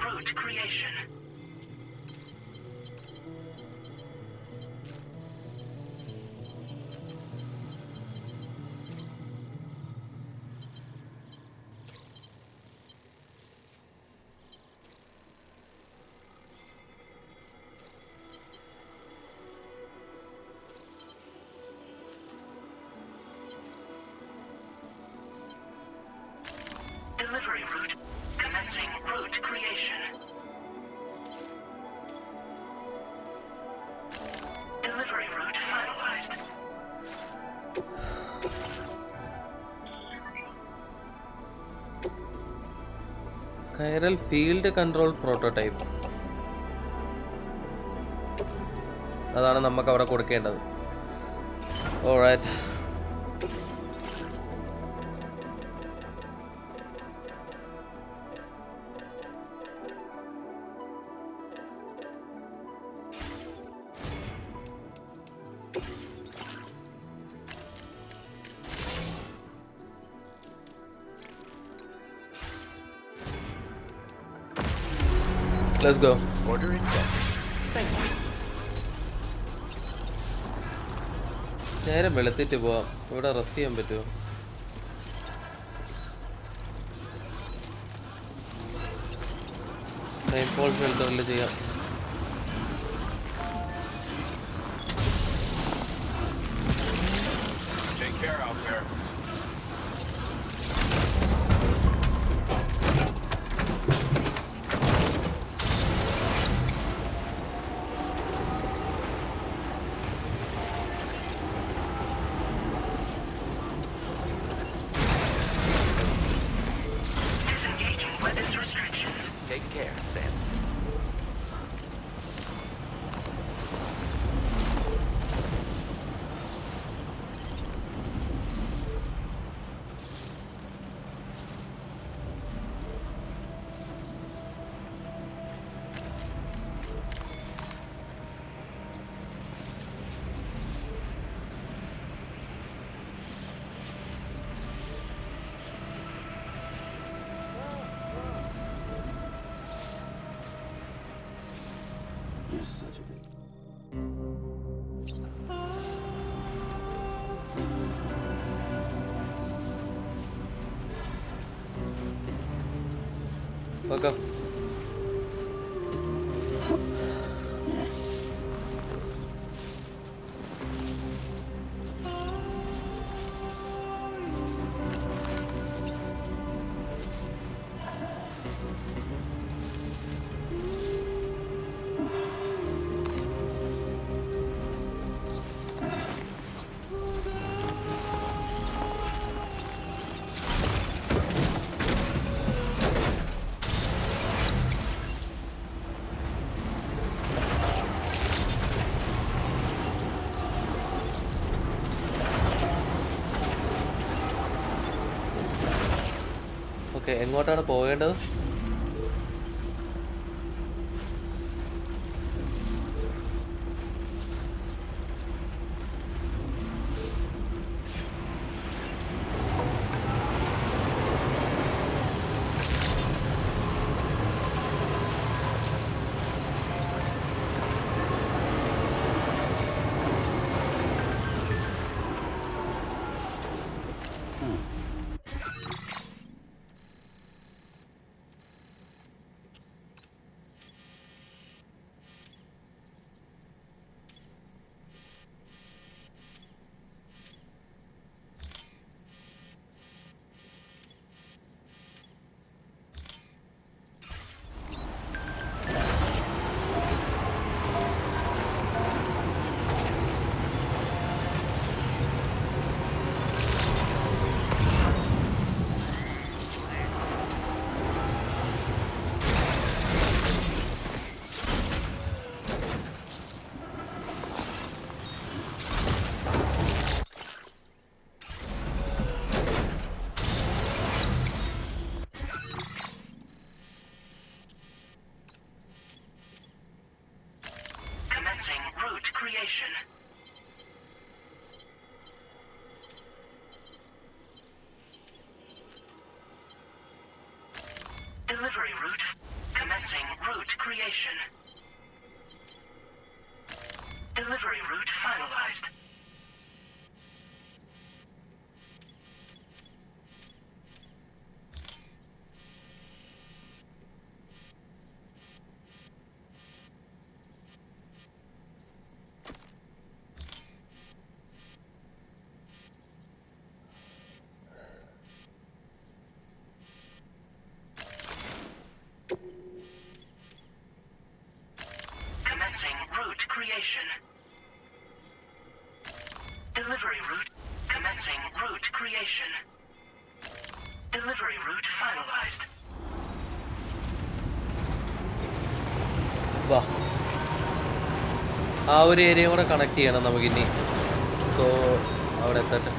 Route creation. Delivery route. Commencing route creation. Delivery route finalized. Chiral field control prototype. അതാണ് നമുക്ക് അവിടെ കൊടുക്കേണ്ടത്. All right. Let's go. Order accepted. Thank you. നേരെ വെളുത്തിട്ട് പോവാം. ഇവിടെ റെസ്റ്റ് ചെയ്യാൻ പറ്റുമോ? റെയിൻഫോൾ ഷെൽട്ടറിൽ ചെയ്യാം. Take care out there. Disengaging weapons restrictions. Take care, Sam. You're such a good... Okay. Okay, എങ്ങോട്ടാണ് പോകേണ്ടത്? Commencing route creation. Delivery route. Commencing route creation. Delivery route finalized. Commencing route creation. Delivery route. Commencing route creation. Delivery route finalized. വാ, ആ ഒരു area കൂടെ connect ചെയ്യണം നമുക്കിനി. So അവിടെ എത്തട്ടെ.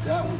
That one.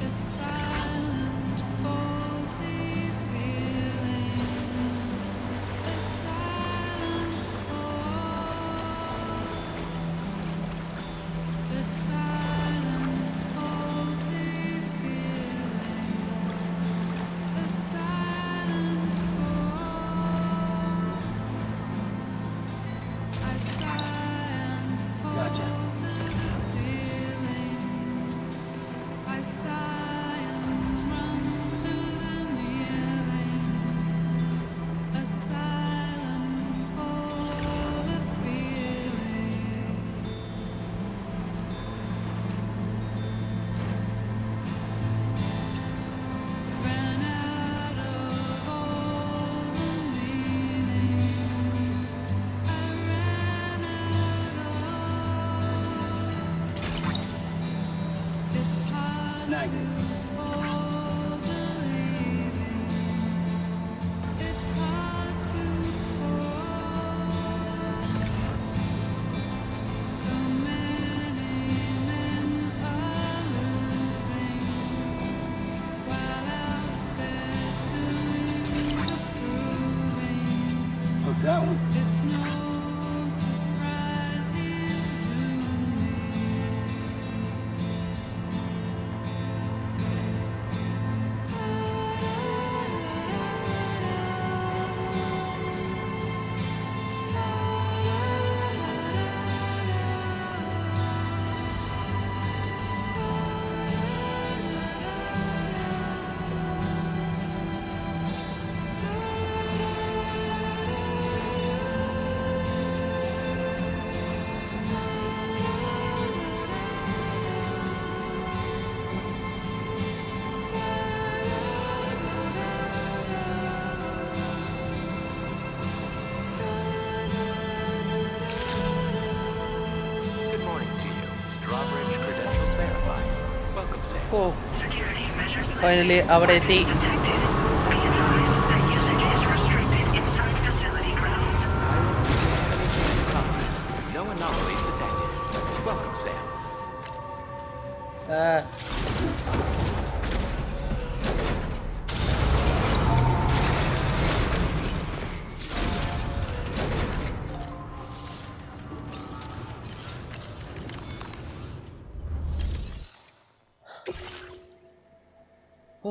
That one. It's no surprise he's to me. Oh finally അവിടെ എത്തി. No anomalies detected. Welcome, Sam.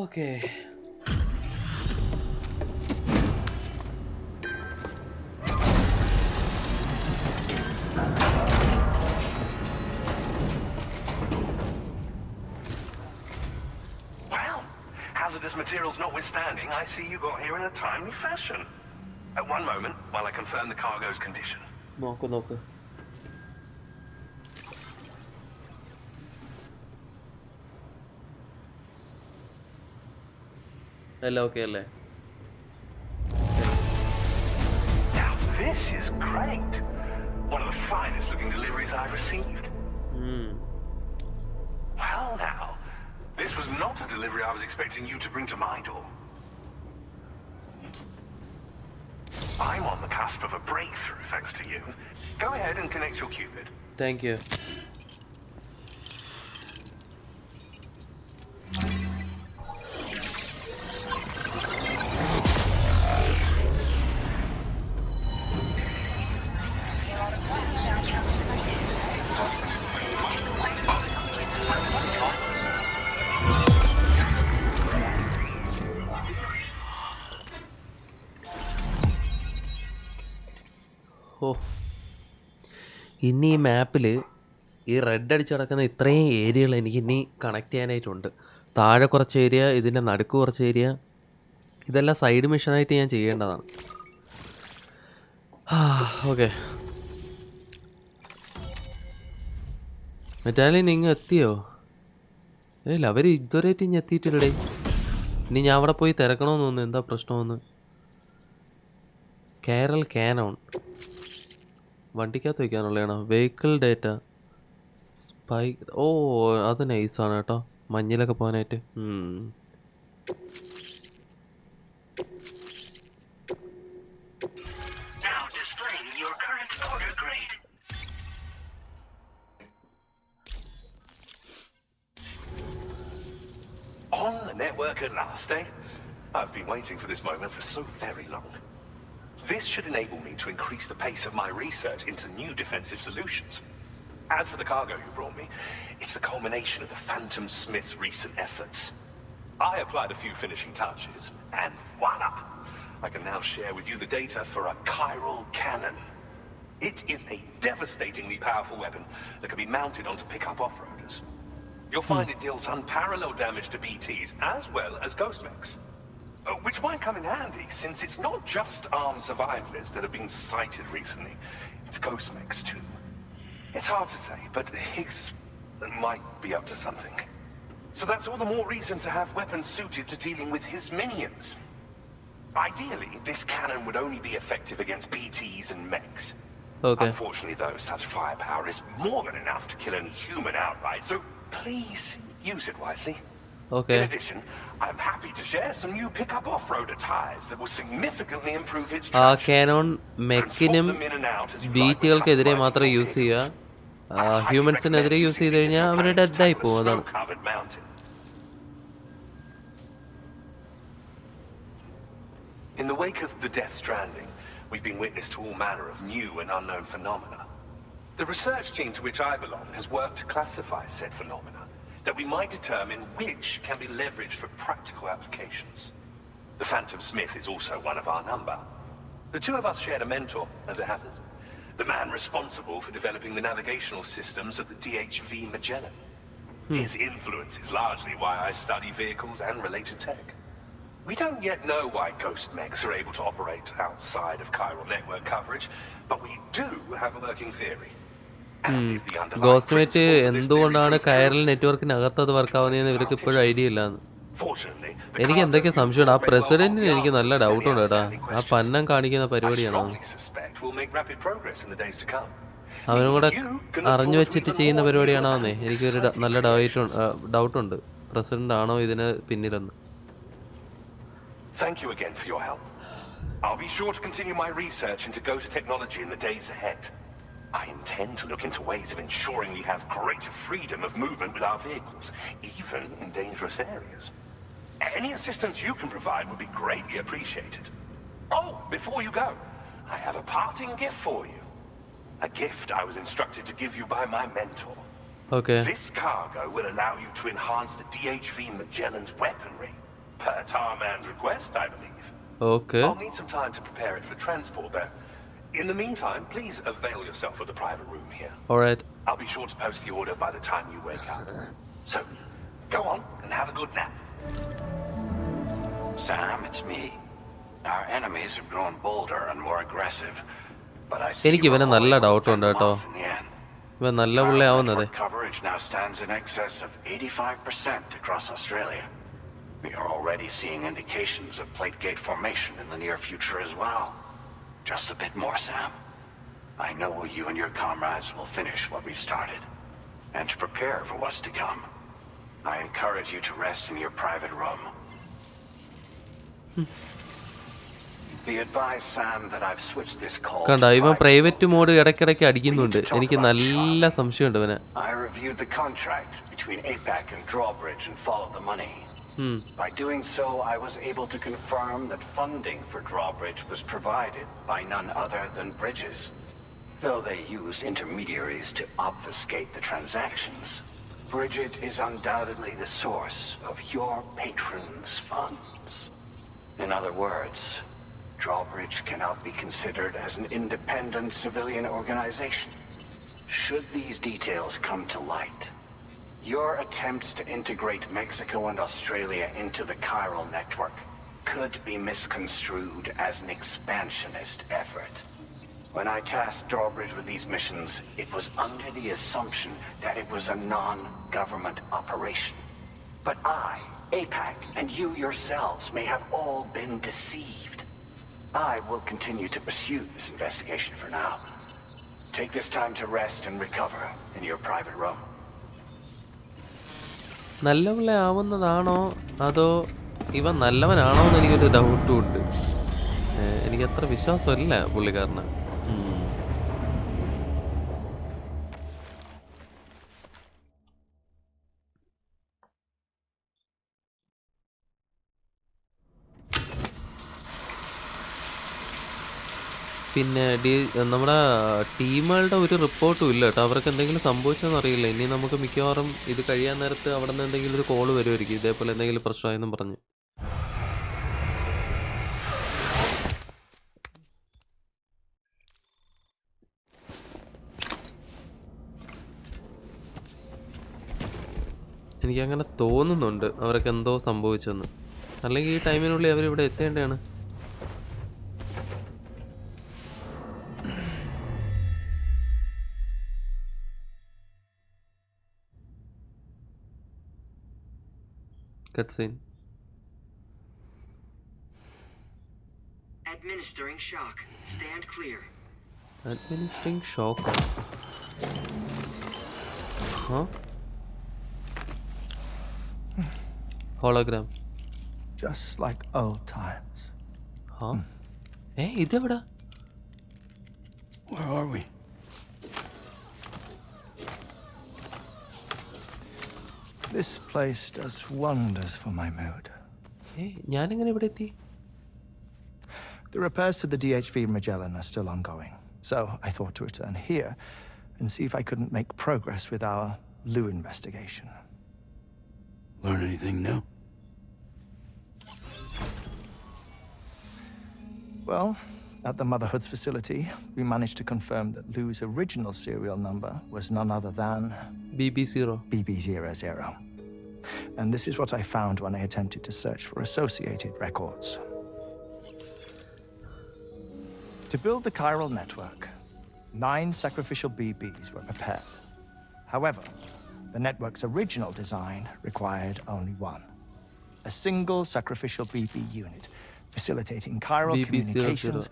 Okay. Well, hazardous materials notwithstanding, I see you got here in a timely fashion. At one moment, while I confirm the cargo's condition. നോക്ക്. എല്ലാം okay അല്ലേ? Now this is great. One of the finest looking deliveries I've received. Well now, this was not a delivery I was expecting you to bring to my door. I'm on the cusp of a breakthrough thanks to you. Go ahead and connect your Cupid. Thank you. ഓ, ഇനി ഈ മാപ്പിൽ ഈ red അടിച്ച് കിടക്കുന്ന ഇത്രയും ഏരിയകൾ എനിക്ക് ഇനി കണക്ട് ചെയ്യാനായിട്ടുണ്ട്. താഴെ കുറച്ച് ഏരിയ, ഇതിൻ്റെ നടുക്ക് കുറച്ച് ഏരിയ, ഇതെല്ലാം സൈഡ് മിഷനായിട്ട് ഞാൻ ചെയ്യേണ്ടതാണ്. ഓക്കെ, മെറ്റാലിൻ ഇങ്ങ് എത്തിയോ? ഇല്ല, അവർ ഇതുവരെയായിട്ട് ഇനി എത്തിയിട്ടില്ലടേ. ഇനി ഞാൻ അവിടെ പോയി തിരക്കണമെന്ന് തോന്നുന്നു എന്താ പ്രശ്നമെന്ന്. കേരൾ കാനോൺ വണ്ടിക്കകത്ത് വയ്ക്കാനുള്ളതാണോ? Vehicle data spy. ഓ, അത് നൈസാണ് കേട്ടോ, മഞ്ഞിലൊക്കെ പോകാനായിട്ട്. On the network at last, eh? I've been waiting for this moment for so very long. This should enable me to increase the pace of my research into new defensive solutions. As for the cargo you brought me, it's the culmination of the Phantom Smith's recent efforts. I applied a few finishing touches, and voila! I can now share with you the data for a chiral cannon. It is a devastatingly powerful weapon that can be mounted onto pickup off-roaders. You'll find it deals unparalleled damage to BTs as well as ghost mechs. Which might come in handy, since it's not just armed survivalists that have been sighted recently. It's ghost mechs too. It's hard to say, but Higgs might be up to something. So that's all the more reason to have weapons suited to dealing with his minions. Ideally, this cannon would only be effective against BTs and mechs. Okay. Unfortunately, though, such firepower is more than enough to kill any human outright, so please use it wisely. Okay. In addition, I'm happy to share some new pickup off-roader tires that will significantly improve its traction. Cannon മെക്കിനും ബീറ്റുകൾക്കെതിരെ മാത്രം use ചെയ്യുക. ഹ്യൂമൻസിനെതിരെ use ചെയ്ത് കഴിഞ്ഞാൽ അവർ ഡെഡായി പോകും. അതാണ്. In the wake of the death Stranding, we've been witness to all manner of new and unknown phenomena. The research team to which I belong has worked to classify said phenomena, that we might determine which can be leveraged for practical applications. The Phantom Smith is also one of our number. The two of us shared a mentor, as it happens. The man responsible for developing the navigational systems of the DHV Magellan. His influence is largely why I study vehicles and related tech. We don't yet know why ghost mechs are able to operate outside of chiral network coverage, but we do have a working theory. ഗോസ്മേറ്റ് എന്തുകൊണ്ടാണ് chiral നെറ്റ്വർക്കിനകത്ത് അത് വർക്കാവുന്നതെന്ന് ഇവർക്ക് ഇപ്പോഴും idea ഇല്ലാന്ന്. എനിക്ക് എന്തൊക്കെ സംശയമുണ്ട്. ആ പ്രസിഡന്റിന് എനിക്ക് നല്ല ഡൗട്ടുണ്ട് കേട്ടാ. ആ പന്നം കാണിക്കുന്ന പരിപാടിയാണോ അവനും കൂടെ അറിഞ്ഞു വെച്ചിട്ട് ചെയ്യുന്ന പരിപാടിയാണോന്നേ എനിക്കൊരു നല്ല ഡൗട്ടുണ്ട്. പ്രസിഡന്റ് ആണോ ഇതിന് പിന്നിലെന്ന്. Thank you again for your help. I'll be sure to continue my research into ghost technology in the days ahead. I intend to look into ways of ensuring we have greater freedom of movement with our vehicles, even in dangerous areas. Any assistance you can provide would be greatly appreciated. Oh, before you go, I have a parting gift for you. A gift I was instructed to give you by my mentor. Okay. This cargo will allow you to enhance the DHV Magellan's weaponry, per Tarman's request, I believe. Okay. I'll need some time to prepare it for transport, though. In the meantime, please avail yourself of the private room here. Alright. I'll be sure to post the order by the time you wake up. So, go on and have a good nap. Sam, it's me. Our enemies have grown bolder and more aggressive, but I see എനിക്ക് ഇവനെ നല്ല doubt ഉണ്ട് കേട്ടോ. ഇവൻ നല്ല പുള്ളിയാവുന്നത്. Coverage now stands in excess of 85% across Australia. We are already seeing indications of plate gate formation in the near future as well. Just a bit more, Sam. I know you and your comrades will finish what we've started. And to prepare for what's to come, I encourage you to rest in your private room. Be advised, Sam, that I've switched this call കണ്ട ഇവൻ private mode ഇടയ്ക്കിടയ്ക്ക് അടിക്കുന്നുണ്ട്. എനിക്ക് നല്ല സംശയമുണ്ട് ഇവനെ. I reviewed the contract between APAC and Drawbridge and followed the money. By doing so, I was able to confirm that funding for Drawbridge was provided by none other than Bridges. Though they used intermediaries to obfuscate the transactions, Bridget is undoubtedly the source of your patrons' funds. In other words, Drawbridge cannot be considered as an independent civilian organization. Should these details come to light, your attempts to integrate Mexico and Australia into the chiral network could be misconstrued as an expansionist effort. When I tasked Drawbridge with these missions, it was under the assumption that it was a non-government operation. But I, APAC, and you yourselves may have all been deceived. I will continue to pursue this investigation for now. Take this time to rest and recover in your private room. നല്ല പുള്ളിയാവുന്നതാണോ അതോ ഇവൻ നല്ലവനാണോ എന്ന് എനിക്കൊരു ഡൗട്ടും ഉണ്ട്. എനിക്കത്ര വിശ്വാസമല്ല പുള്ളിക്കാരന്. പിന്നെ നമ്മുടെ ടീമുകളുടെ ഒരു റിപ്പോർട്ടും ഇല്ല കേട്ടോ. അവർക്ക് എന്തെങ്കിലും സംഭവിച്ചതെന്ന് അറിയില്ല. ഇനി നമുക്ക് മിക്കവാറും ഇത് കഴിയാൻ നേരത്ത് അവിടെ നിന്ന് എന്തെങ്കിലും ഒരു കോള് വരുമായിരിക്കും, ഇതേപോലെ എന്തെങ്കിലും പ്രശ്നമായെന്നും പറഞ്ഞ്. എനിക്കങ്ങനെ തോന്നുന്നുണ്ട് അവർക്ക് എന്തോ സംഭവിച്ചെന്ന്. അല്ലെങ്കിൽ ഈ ടൈമിനുള്ളിൽ അവരിവിടെ എത്തേണ്ടതാണ്. Cutscene. Administering shock. Stand clear. Administering shock. Huh? Hologram. Just like old times. Huh? Hey, idevada. Where are we? This place does wonders for my mood. Hey, ഞാനെങ്ങനെ ഇവിടെ എത്തി? The repairs to the DHV Magellan are still ongoing, so I thought to return here and see if I couldn't make progress with our Lou investigation. Learn anything new? Well, at the Motherhood's facility, we managed to confirm that Lou's original serial number was none other than BB0. BB00. And this is what I found when I attempted to search for associated records. To build the chiral network, 9 sacrificial BBs were prepared. However, the network's original design required only one. A single sacrificial BB unit facilitating chiral communications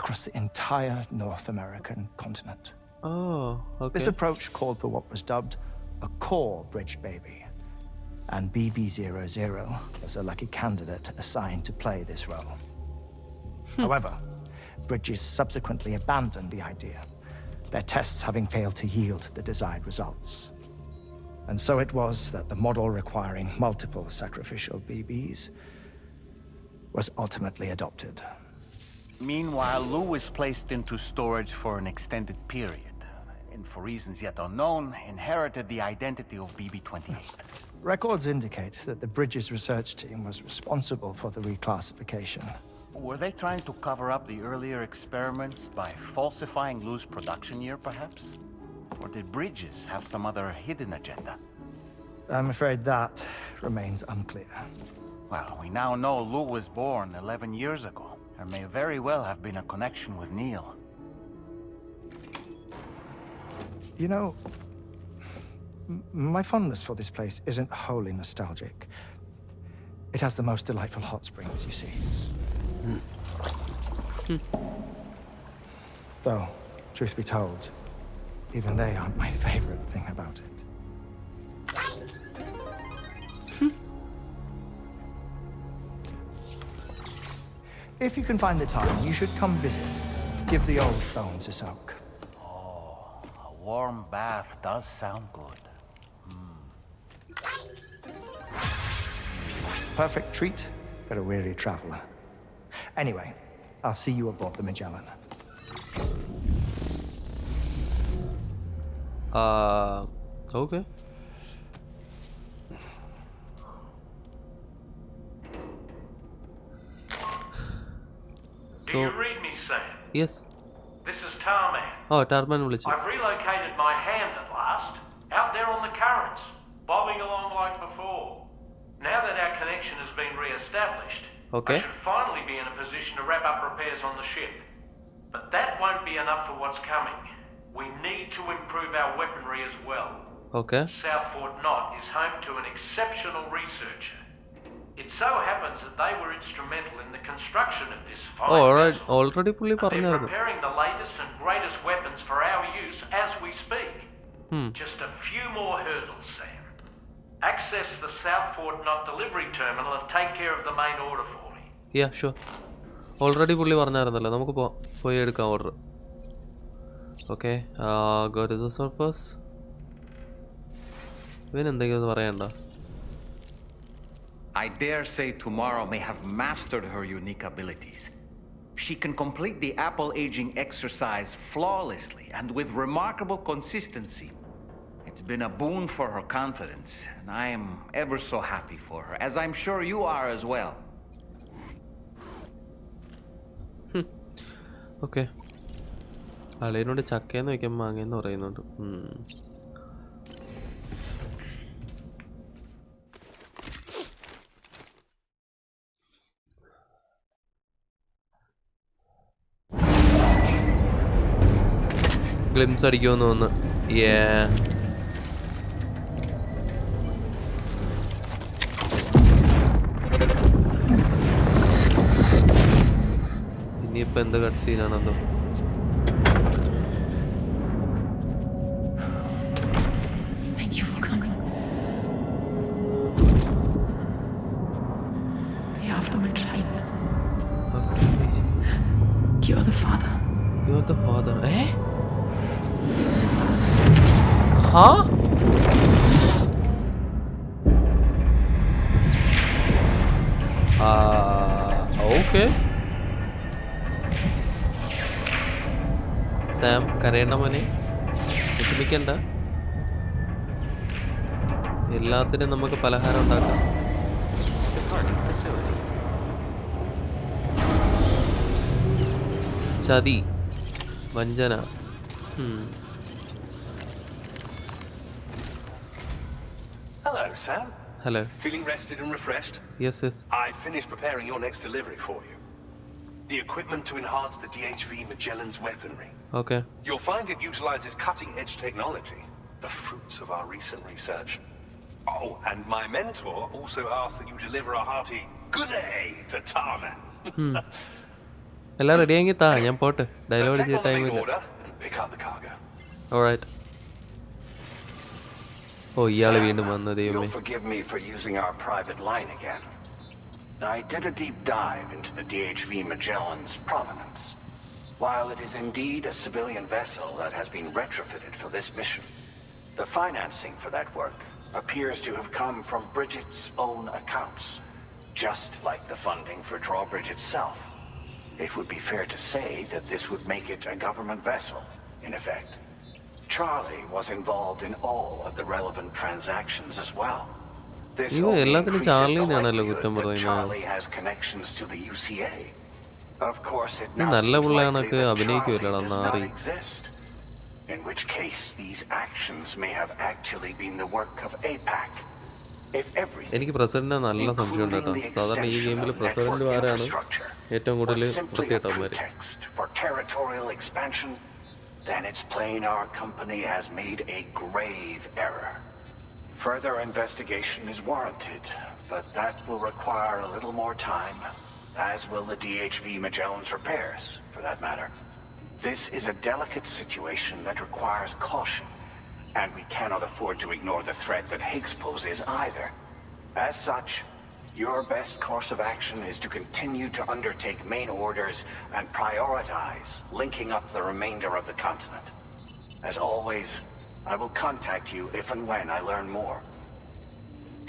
across the entire North American continent. Oh, okay. This approach called for what was dubbed a core bridge baby. and BB-00 was a lucky candidate assigned to play this role. However, Bridges subsequently abandoned the idea, their tests having failed to yield the desired results. And so it was that the model requiring multiple sacrificial BBs was ultimately adopted. Meanwhile, Lou was placed into storage for an extended period, and for reasons yet unknown, inherited the identity of BB-28. Records indicate that the Bridges research team was responsible for the reclassification. Were they trying to cover up the earlier experiments by falsifying Lou's production year, perhaps? Or did Bridges have some other hidden agenda? I'm afraid that remains unclear. Well, we now know Lou was born 11 years ago. There may very well have been a connection with Neil. You know, my fondness for this place isn't wholly nostalgic. It has the most delightful hot springs, you see. Though, truth be told, even they aren't my favorite thing about it. If you can find the time, you should come visit. Give the old bones a soak. Oh, a warm bath does sound good. Perfect treat for a weary traveler. Anyway, I'll see you aboard the Magellan. Okay. Do you read me, Sam? Yes. This is Tarman. Oh, Tarman വിളിച്ചു. I've relocated my hand at last, out there on the currents, bobbing along like before. Now that our connection has been re-established, Okay. I should finally be in a position to wrap up repairs on the ship. But that won't be enough for what's coming. We need to improve our weaponry as well. Okay. South Fort Knott is home to an exceptional researcher. It so happens that they were instrumental in the construction of this fine alright. vessel. Already പുള്ളി And they're പറഞ്ഞായിരുന്നു. preparing the latest and greatest weapons for our use as we speak. Just a few more hurdles, Sam. Access the South Fort Knott delivery terminal and take care of the main order for me. Yeah, sure. Already പുള്ളി പറഞ്ഞായിരുന്നല്ലോ. നമുക്ക് പോയി എടുക്കാം order. Okay. Go to the surface. ഇവൻ എന്തെങ്കിലും പറയണ്ട. I dare say tomorrow may have mastered her unique abilities. She can complete the apple aging exercise flawlessly and with remarkable consistency. It's been a boon for her confidence, and I am ever so happy for her, as I'm sure you are as well. Okay. അളിയനോട് ചക്കയെന്ന് വയ്ക്കാൻ മാങ്ങയെന്ന് പറയുന്നുണ്ട്. Glimpse അടിക്കുമെന്ന് തോന്നുന്നു. ഇനിയിപ്പോൾ എന്ത് cut സീനാണെന്തോ. Thank you for coming. They are after my child. You're the father. You're the father. Huh? Okay. Sam, കരയേണ്ട മോനെ, വിഷമിക്കണ്ട. എല്ലാത്തിനും നമുക്ക് പലഹാരം ഉണ്ടാക്കാം. ചതി, വഞ്ചന. Hello, Sam. Hello. Feeling rested and refreshed? Yes, yes. I finished preparing your next delivery for you. The equipment to enhance the DHV Magellan's weaponry. Okay. You'll find it utilizes cutting-edge technology, the fruits of our recent research. Oh, and my mentor also asked that you deliver a hearty good day to Tarman. എല്ലാം റെഡിയാക്കി താ, ഞാൻ പോട്ടെ. Dialogue അടിച്ച ടൈമില്ല. Pick up the cargo. Alright. ഓ ഇയാള് Sam, വീണ്ടും വന്ന you'll ദൈവമേ. forgive me for using our private line again. I did a deep dive into the DHV Magellan's provenance. While it is indeed a civilian vessel that has been retrofitted for this mission, the financing for that work appears to have come from Bridget's own accounts, just like the funding for Drawbridge itself. It would be fair to say that this would make it a government vessel, in effect. Charlie was involved in all of the relevant transactions as well. This only എല്ലാത്തിനും increases the ചാർലിനാണല്ലോ likelihood കുറ്റം that പറയുന്നത്. Charlie has connections to the UCA. Of course, it now നല്ല seems likely പിള്ളേണൊക്കെ that Charlie അഭിനയിക്കുമല്ലോടാ does not നാറി. exist. In which case, these actions may have actually been the work of APAC. If everything, എനിക്ക് പ്രസിഡന്റിനെ നല്ല സംശയം ഉണ്ട് കേട്ടോ. സാധാരണ ഈ ഗെയിമിൽ പ്രസിഡന്റ് ആരാണ് ഏറ്റവും കൂടുതൽ was simply a വൃത്തികെട്ടവന്മാര്. pretext for territorial expansion, then it's plain our company has made a grave error. Further investigation is warranted, but that will require a little more time, as will the DHV Magellan's repairs, for that matter. This is a delicate situation that requires caution, and we cannot afford to ignore the threat that Higgs poses either. As such, your best course of action is to continue to undertake main orders and prioritize linking up the remainder of the continent. As always, I will contact you if and when I learn more.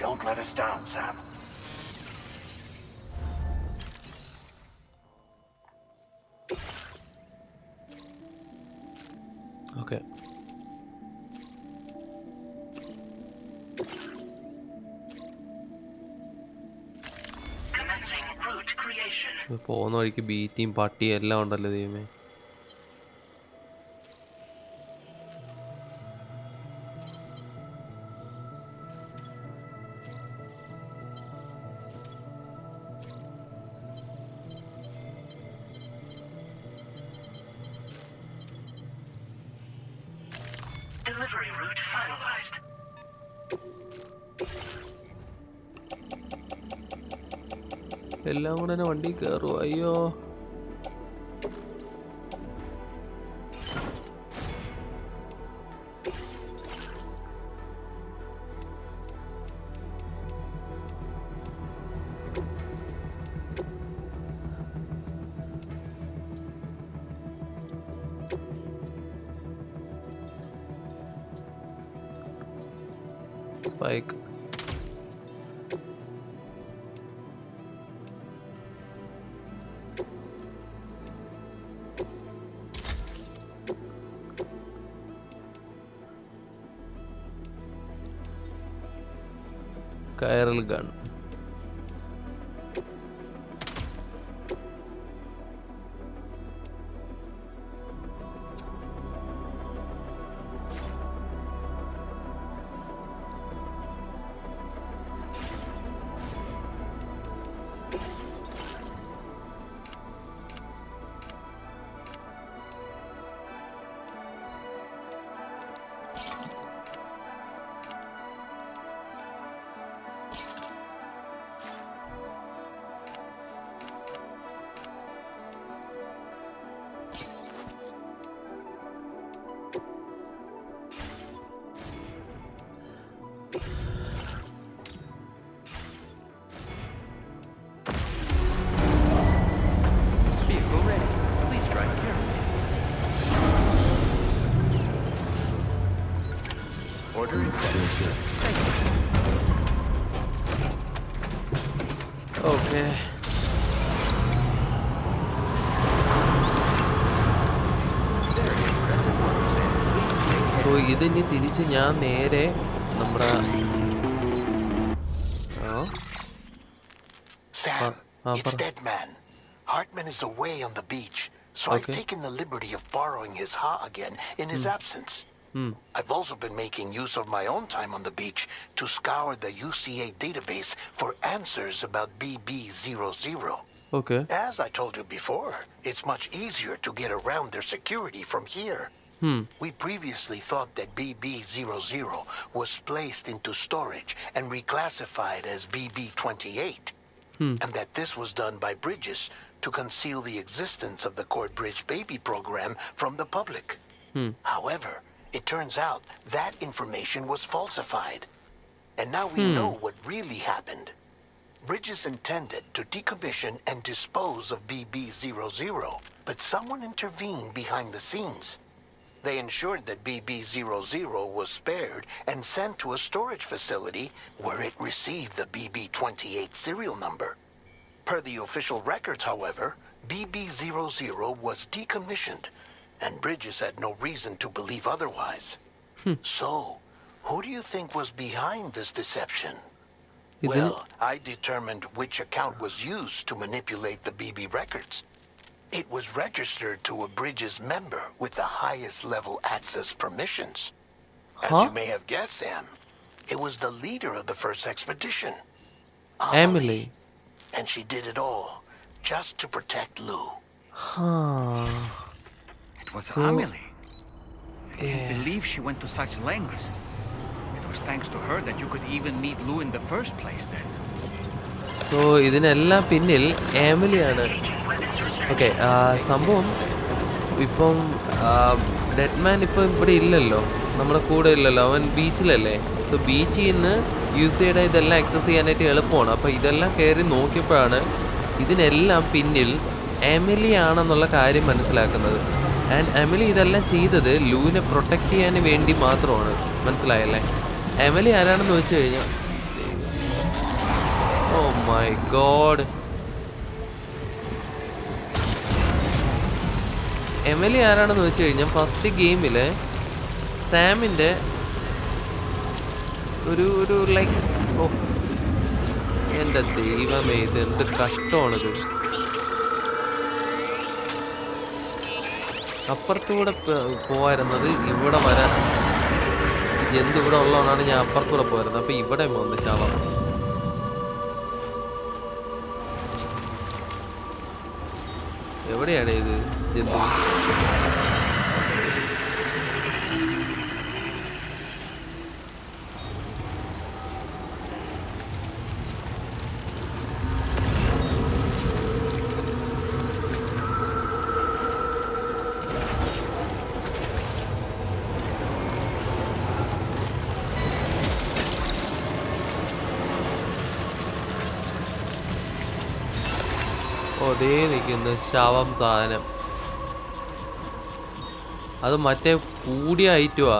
Don't let us down, Sam. Okay. Commencing route creation. പോകുന്ന വഴിക്ക് ബീറ്റിയും പട്ടിയും എല്ലാം ഉണ്ടല്ലോ ദൈവമേ. Delivery route finalized. എല്ലാം കൂടെ തന്നെ വണ്ടി കയറുമോ? അയ്യോ. Spike. Chiral gun. Vehicle ready. Please drive carefully. Order accepted. Thank you. Okay. Very impressive work, Sam. Please take care. So ഇതിനി തിരിച്ച് ഞാൻ നേരെ നമ്മുടെ Sam, it's പറ. Dead Man. Hartman is away on the beach, so I've Okay. taken the liberty of borrowing his ha again in his absence. I've also been making use of my own time on the beach to scour the UCA database for answers about BB00. Okay. As I told you before, it's much easier to get around their security from here. We previously thought that BB00 was placed into storage and reclassified as BB28, and that this was done by Bridges to conceal the existence of the Court Bridge baby program from the public. However, It turns out that information was falsified. And now we know what really happened. Bridges intended to decommission and dispose of BB-00, but someone intervened behind the scenes. They ensured that BB-00 was spared and sent to a storage facility where it received the BB-28 serial number. Per the official records, however, BB-00 was decommissioned, and Bridges had no reason to believe otherwise. So, who do you think was behind this deception? Well, I determined which account was used to manipulate the BB records. It was registered to a Bridges member with the highest level access permissions. As you may have guessed, Sam, it was the leader of the first expedition, Emily. And she did it all just to protect Lou. It was Amelie. I can't believe she went to such lengths. It was thanks to her that you could even meet Lou in the first place then. So, ഇതിനെല്ലാം പിന്നിൽ എമിലിയാണ്. Okay, സംഭവം ഇപ്പം dead man ഇപ്പം ഇവിടെ ഇല്ലല്ലോ, നമ്മുടെ കൂടെ ഇല്ലല്ലോ, അവൻ ബീച്ചിലല്ലേ. സോ ബീച്ചിൽ നിന്ന് യൂസയുടെ ഇതെല്ലാം ആക്സസ് ചെയ്യാനായിട്ട് എളുപ്പമാണ്. അപ്പോൾ ഇതെല്ലാം കയറി നോക്കിയപ്പോഴാണ് ഇതിനെല്ലാം പിന്നിൽ എമിലി ആണെന്നുള്ള കാര്യം മനസ്സിലാക്കുന്നത്. ആൻഡ് എമിലി ഇതെല്ലാം ചെയ്തത് ലൂവിനെ പ്രൊട്ടക്റ്റ് ചെയ്യാൻ വേണ്ടി മാത്രമാണ്. മനസ്സിലായല്ലേ? എമിലി ആരാണെന്ന് വെച്ച് കഴിഞ്ഞാൽ, ഓ മൈ ഗോഡ്, എമിലി ആരാണെന്ന് വെച്ച് കഴിഞ്ഞാൽ ഫസ്റ്റ് ഗെയിമിൽ സാമിൻ്റെ ഒരു ലൈക്ക്, ഓ എൻ്റെ ദൈവമേ, ഇത് എന്ത് കഷ്ടമാണിത്. അപ്പുറത്തൂടെ പോയിരുന്നത് ഇവിടെ വരാൻ, ജന്തു ഇവിടെ ഉള്ളതുകൊണ്ടാണ് ഞാൻ അപ്പുറത്തൂടെ പോയിരുന്നത്. അപ്പോൾ ഇവിടെ വന്ന് ചാവാം. എവിടെയാണ് ഇത് ജന്തു? അതേ നിൽക്കുന്നു ശവം സാധനം. അത് മറ്റേ കൂടിയ ഐറ്റുവാ.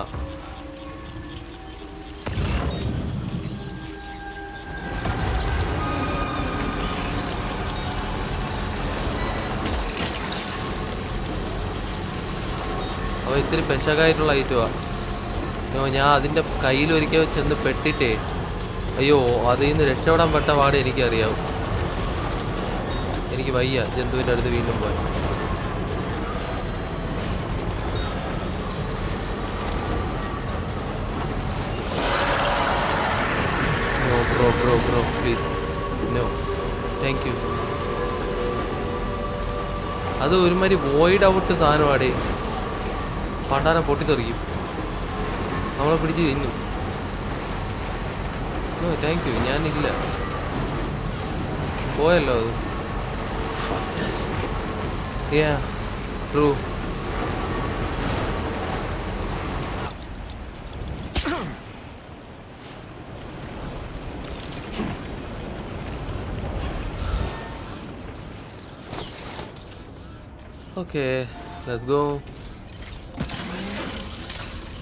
അപ്പോൾ ഇത്തിരി പെശകായിട്ടുള്ള ഐറ്റുവാ. ഞാൻ അതിൻ്റെ കയ്യിലൊരിക്കൽ ചെന്ന് പെട്ടിട്ടേ, അയ്യോ, അതിൽ നിന്ന് രക്ഷപ്പെടാൻ പെട്ട പാട് എനിക്കറിയാവും. എനിക്ക് വയ്യ ജന്തുവിൻ്റെ അടുത്ത് വീണ്ടും പോയി. Bro please no, thank you. അത് ഒരുമാതിരി വോയിഡ് ഔട്ട് സാധനമാടേ, പണ്ടാരം പൊട്ടിത്തെറിക്കും, നമ്മളെ പിടിച്ച് തിന്നും. നോ താങ്ക് യു, ഞാനില്ല, പോയല്ലോ അത്. Yeah, true. Okay, let's go.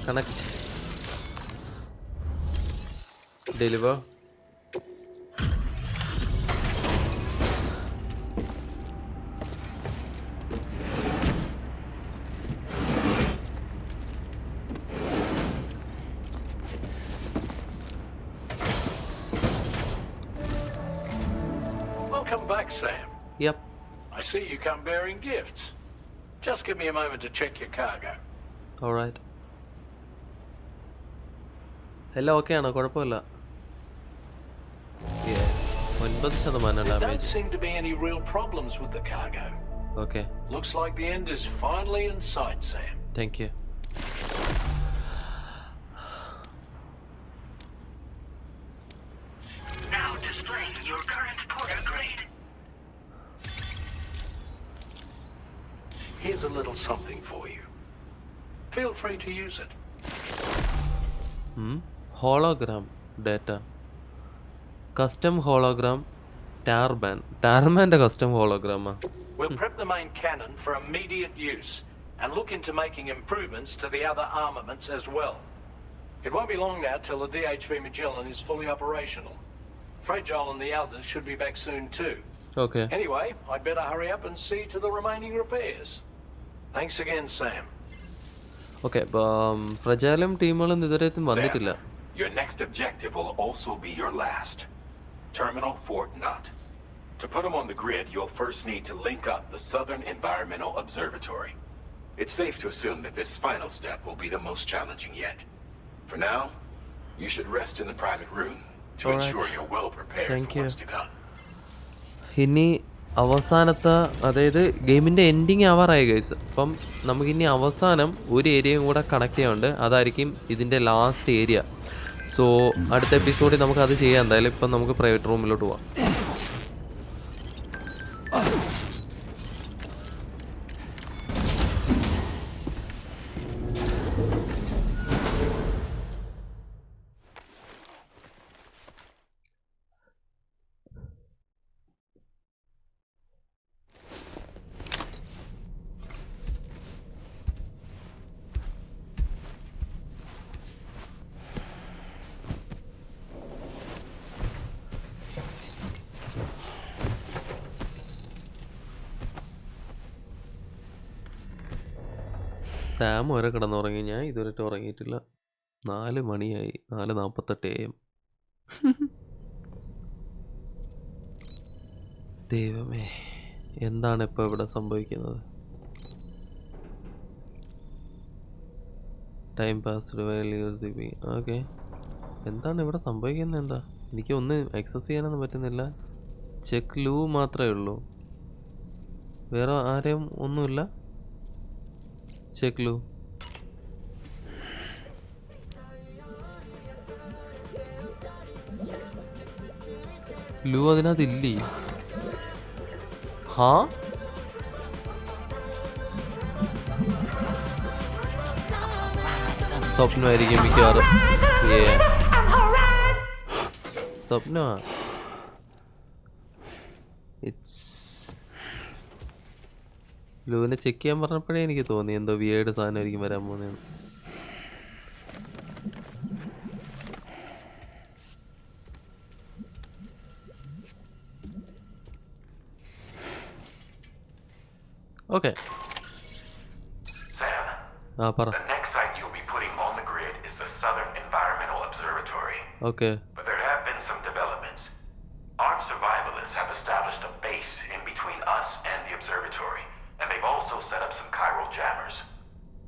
Connect. Deliver. Welcome back, Sam. Yep. I see you come bearing gifts. Just give me a moment to check your cargo. All right. എല്ലാം okay ആണോ? കുഴപ്പമില്ല. 9% There don't damage. seem to be any real problems with the cargo. Okay. Looks like the end is finally in sight, Sam. Thank you. Now displaying your current porter grade. Here's a little something for you. Feel free to use it. Hologram data. Custom hologram. Tarban. Tarman custom hologram. We'll prep the main cannon for immediate use and look into making improvements to the other armaments as well. It won't be long now till the DHV Magellan is fully operational. Fragile and the others should be back soon too. Okay. Anyway, I'd better hurry up and see to the remaining repairs. Thanks again, Sam. Okay, Fragile team Sam, your next objective will also be your last. Terminal Fort Knott. To put them on the grid, you'll first need to link up the Southern Environmental Observatory. It's safe to assume that this final step will be the most challenging yet. For now, you should rest in the private room to ensure you're well prepared for what's to come. ഇനി അവസാനത്തെ അതായത് ഗെയിമിൻ്റെ ending ആവാറായി guys. അപ്പം നമുക്കിനി അവസാനം ഒരു ഏരിയയും കൂടെ കണക്ട് ചെയ്യാനുണ്ട്. അതായിരിക്കും ഇതിൻ്റെ ലാസ്റ്റ് ഏരിയ. സോ അടുത്ത എപ്പിസോഡിൽ നമുക്കത് ചെയ്യാം. എന്തായാലും ഇപ്പം നമുക്ക് പ്രൈവറ്റ് റൂമിലോട്ട് പോവാം. സാം വരെ കിടന്നുറങ്ങി. ഞാൻ ഇതുവരെ ഉറങ്ങിയിട്ടില്ല. 4 മണിയായി. 4:48 AM. ദൈവമേ, എന്താണ് ഇപ്പോൾ ഇവിടെ സംഭവിക്കുന്നത്? Time passed well using. Okay, എന്താണ് ഇവിടെ സംഭവിക്കുന്നത്? എന്താ എനിക്ക് ഒന്ന് ആക്സസ് ചെയ്യാനൊന്നും പറ്റുന്നില്ല. ചെക്ക് ലൂ മാത്രമേ ഉള്ളൂ, വേറെ ആരെയും ഒന്നുമില്ല. ചെക്ക് ലൂ. ലൂ അതിനകത്തില്ലേ? ഹാ, സ്വപ്നമായിരിക്കും മിക്കവാറും. സ്വപ്നമാ. ലൂവിനെ ചെക്ക് ചെയ്യാൻ പറഞ്ഞപ്പോഴേ എനിക്ക് തോന്നി എന്തോ വിയേർഡ് സാധനമായിരിക്കും വരാൻ പോകുന്നതെന്ന്. ഓക്കെ. പറ. The next site you'll be putting on the grid is the Southern Environmental Observatory. Okay. But there have been some developments. Armed survivalists have established a base in between us and the observatory, and they've also set up some chiral jammers.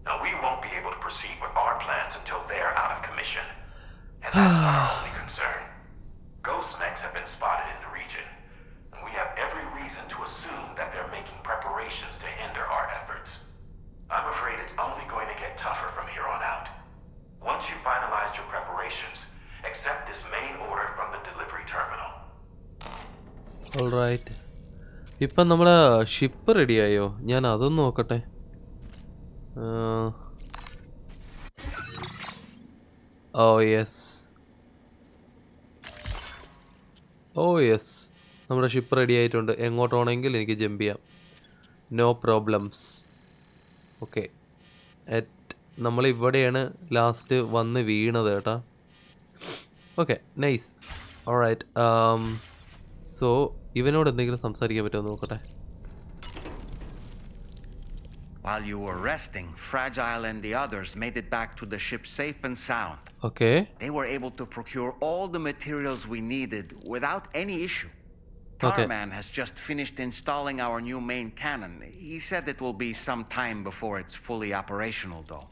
Now, we won't be able to proceed with our plans until they're out of commission. And that's our only concern. Ghost mechs have been spotted in the region, and we have every reason to assume that they're making preparations to hinder our efforts. I'm afraid it's only going to get tougher from here on out. Once you've finalized your preparations, accept this main order from the delivery terminal. All right. ഇപ്പം നമ്മുടെ ship റെഡിയായോ? ഞാൻ അതൊന്ന് നോക്കട്ടെ. ഓ yes, നമ്മുടെ ship ready ആയിട്ടുണ്ട്. എങ്ങോട്ടാണെങ്കിൽ എനിക്ക് jump ചെയ്യാം, നോ പ്രോബ്ലംസ്. ഓക്കെ, നമ്മളിവിടെയാണ് ലാസ്റ്റ് വന്ന് വീണത് കേട്ടാ. Okay, nice. ഓൾറൈറ്റ്. സോ ഇവനോട് എന്തെങ്കിലും സംസാരിക്കാൻ പറ്റുമോ നോക്കട്ടെ. While you were resting, Fragile and the others made it back to the ship safe and sound. Okay. They were able to procure all the materials we needed without any issue. Okay. Tarman has just finished installing our new main cannon. He said it will be some time before it's fully operational, though.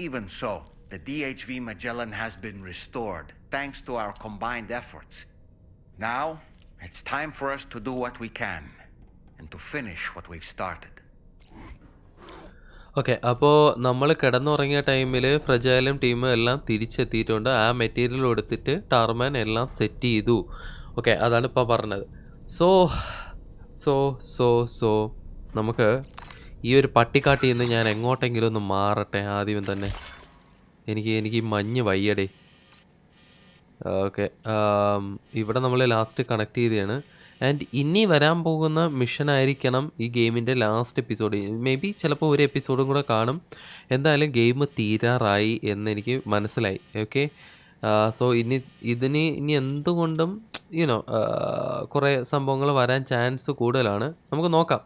Even so, the DHV Magellan has been restored, thanks to our combined efforts. Now, it's time for us to do what we can, and to finish what we've started. Okay, അപ്പോൾ നമ്മൾ കിടന്നുറങ്ങിയ ടൈമിൽ ഫ്രജൈലും ടീമും എല്ലാം തിരിച്ചെത്തിയിട്ടുണ്ട്. ആ material എടുത്തിട്ട് ടാർമാൻ എല്ലാം set ചെയ്തു. Okay, അതാണ് ഇപ്പോൾ പറഞ്ഞത്. സോ നമുക്ക് ഈ ഒരു പട്ടിക്കാട്ടിൽ നിന്ന് ഞാൻ എങ്ങോട്ടെങ്കിലും ഒന്ന് മാറട്ടെ ആദ്യം തന്നെ. എനിക്ക് ഈ മഞ്ഞ് വയ്യടേ. ഓക്കെ. ഇവിടെ നമ്മൾ ലാസ്റ്റ് കണക്ട് ചെയ്തതാണ്. ആൻഡ് ഇനി വരാൻ പോകുന്ന മിഷനായിരിക്കണം ഈ ഗെയിമിൻ്റെ ലാസ്റ്റ് എപ്പിസോഡ്. മേ ബി ചിലപ്പോൾ ഒരു എപ്പിസോഡും കൂടെ കാണും. എന്തായാലും ഗെയിം തീരാറായി എന്നെനിക്ക് മനസ്സിലായി. ഓക്കെ. സോ ഇനി എന്തുകൊണ്ടും യുനോ കുറേ സംഭവങ്ങൾ വരാൻ ചാൻസ് കൂടുതലാണ്. നമുക്ക് നോക്കാം.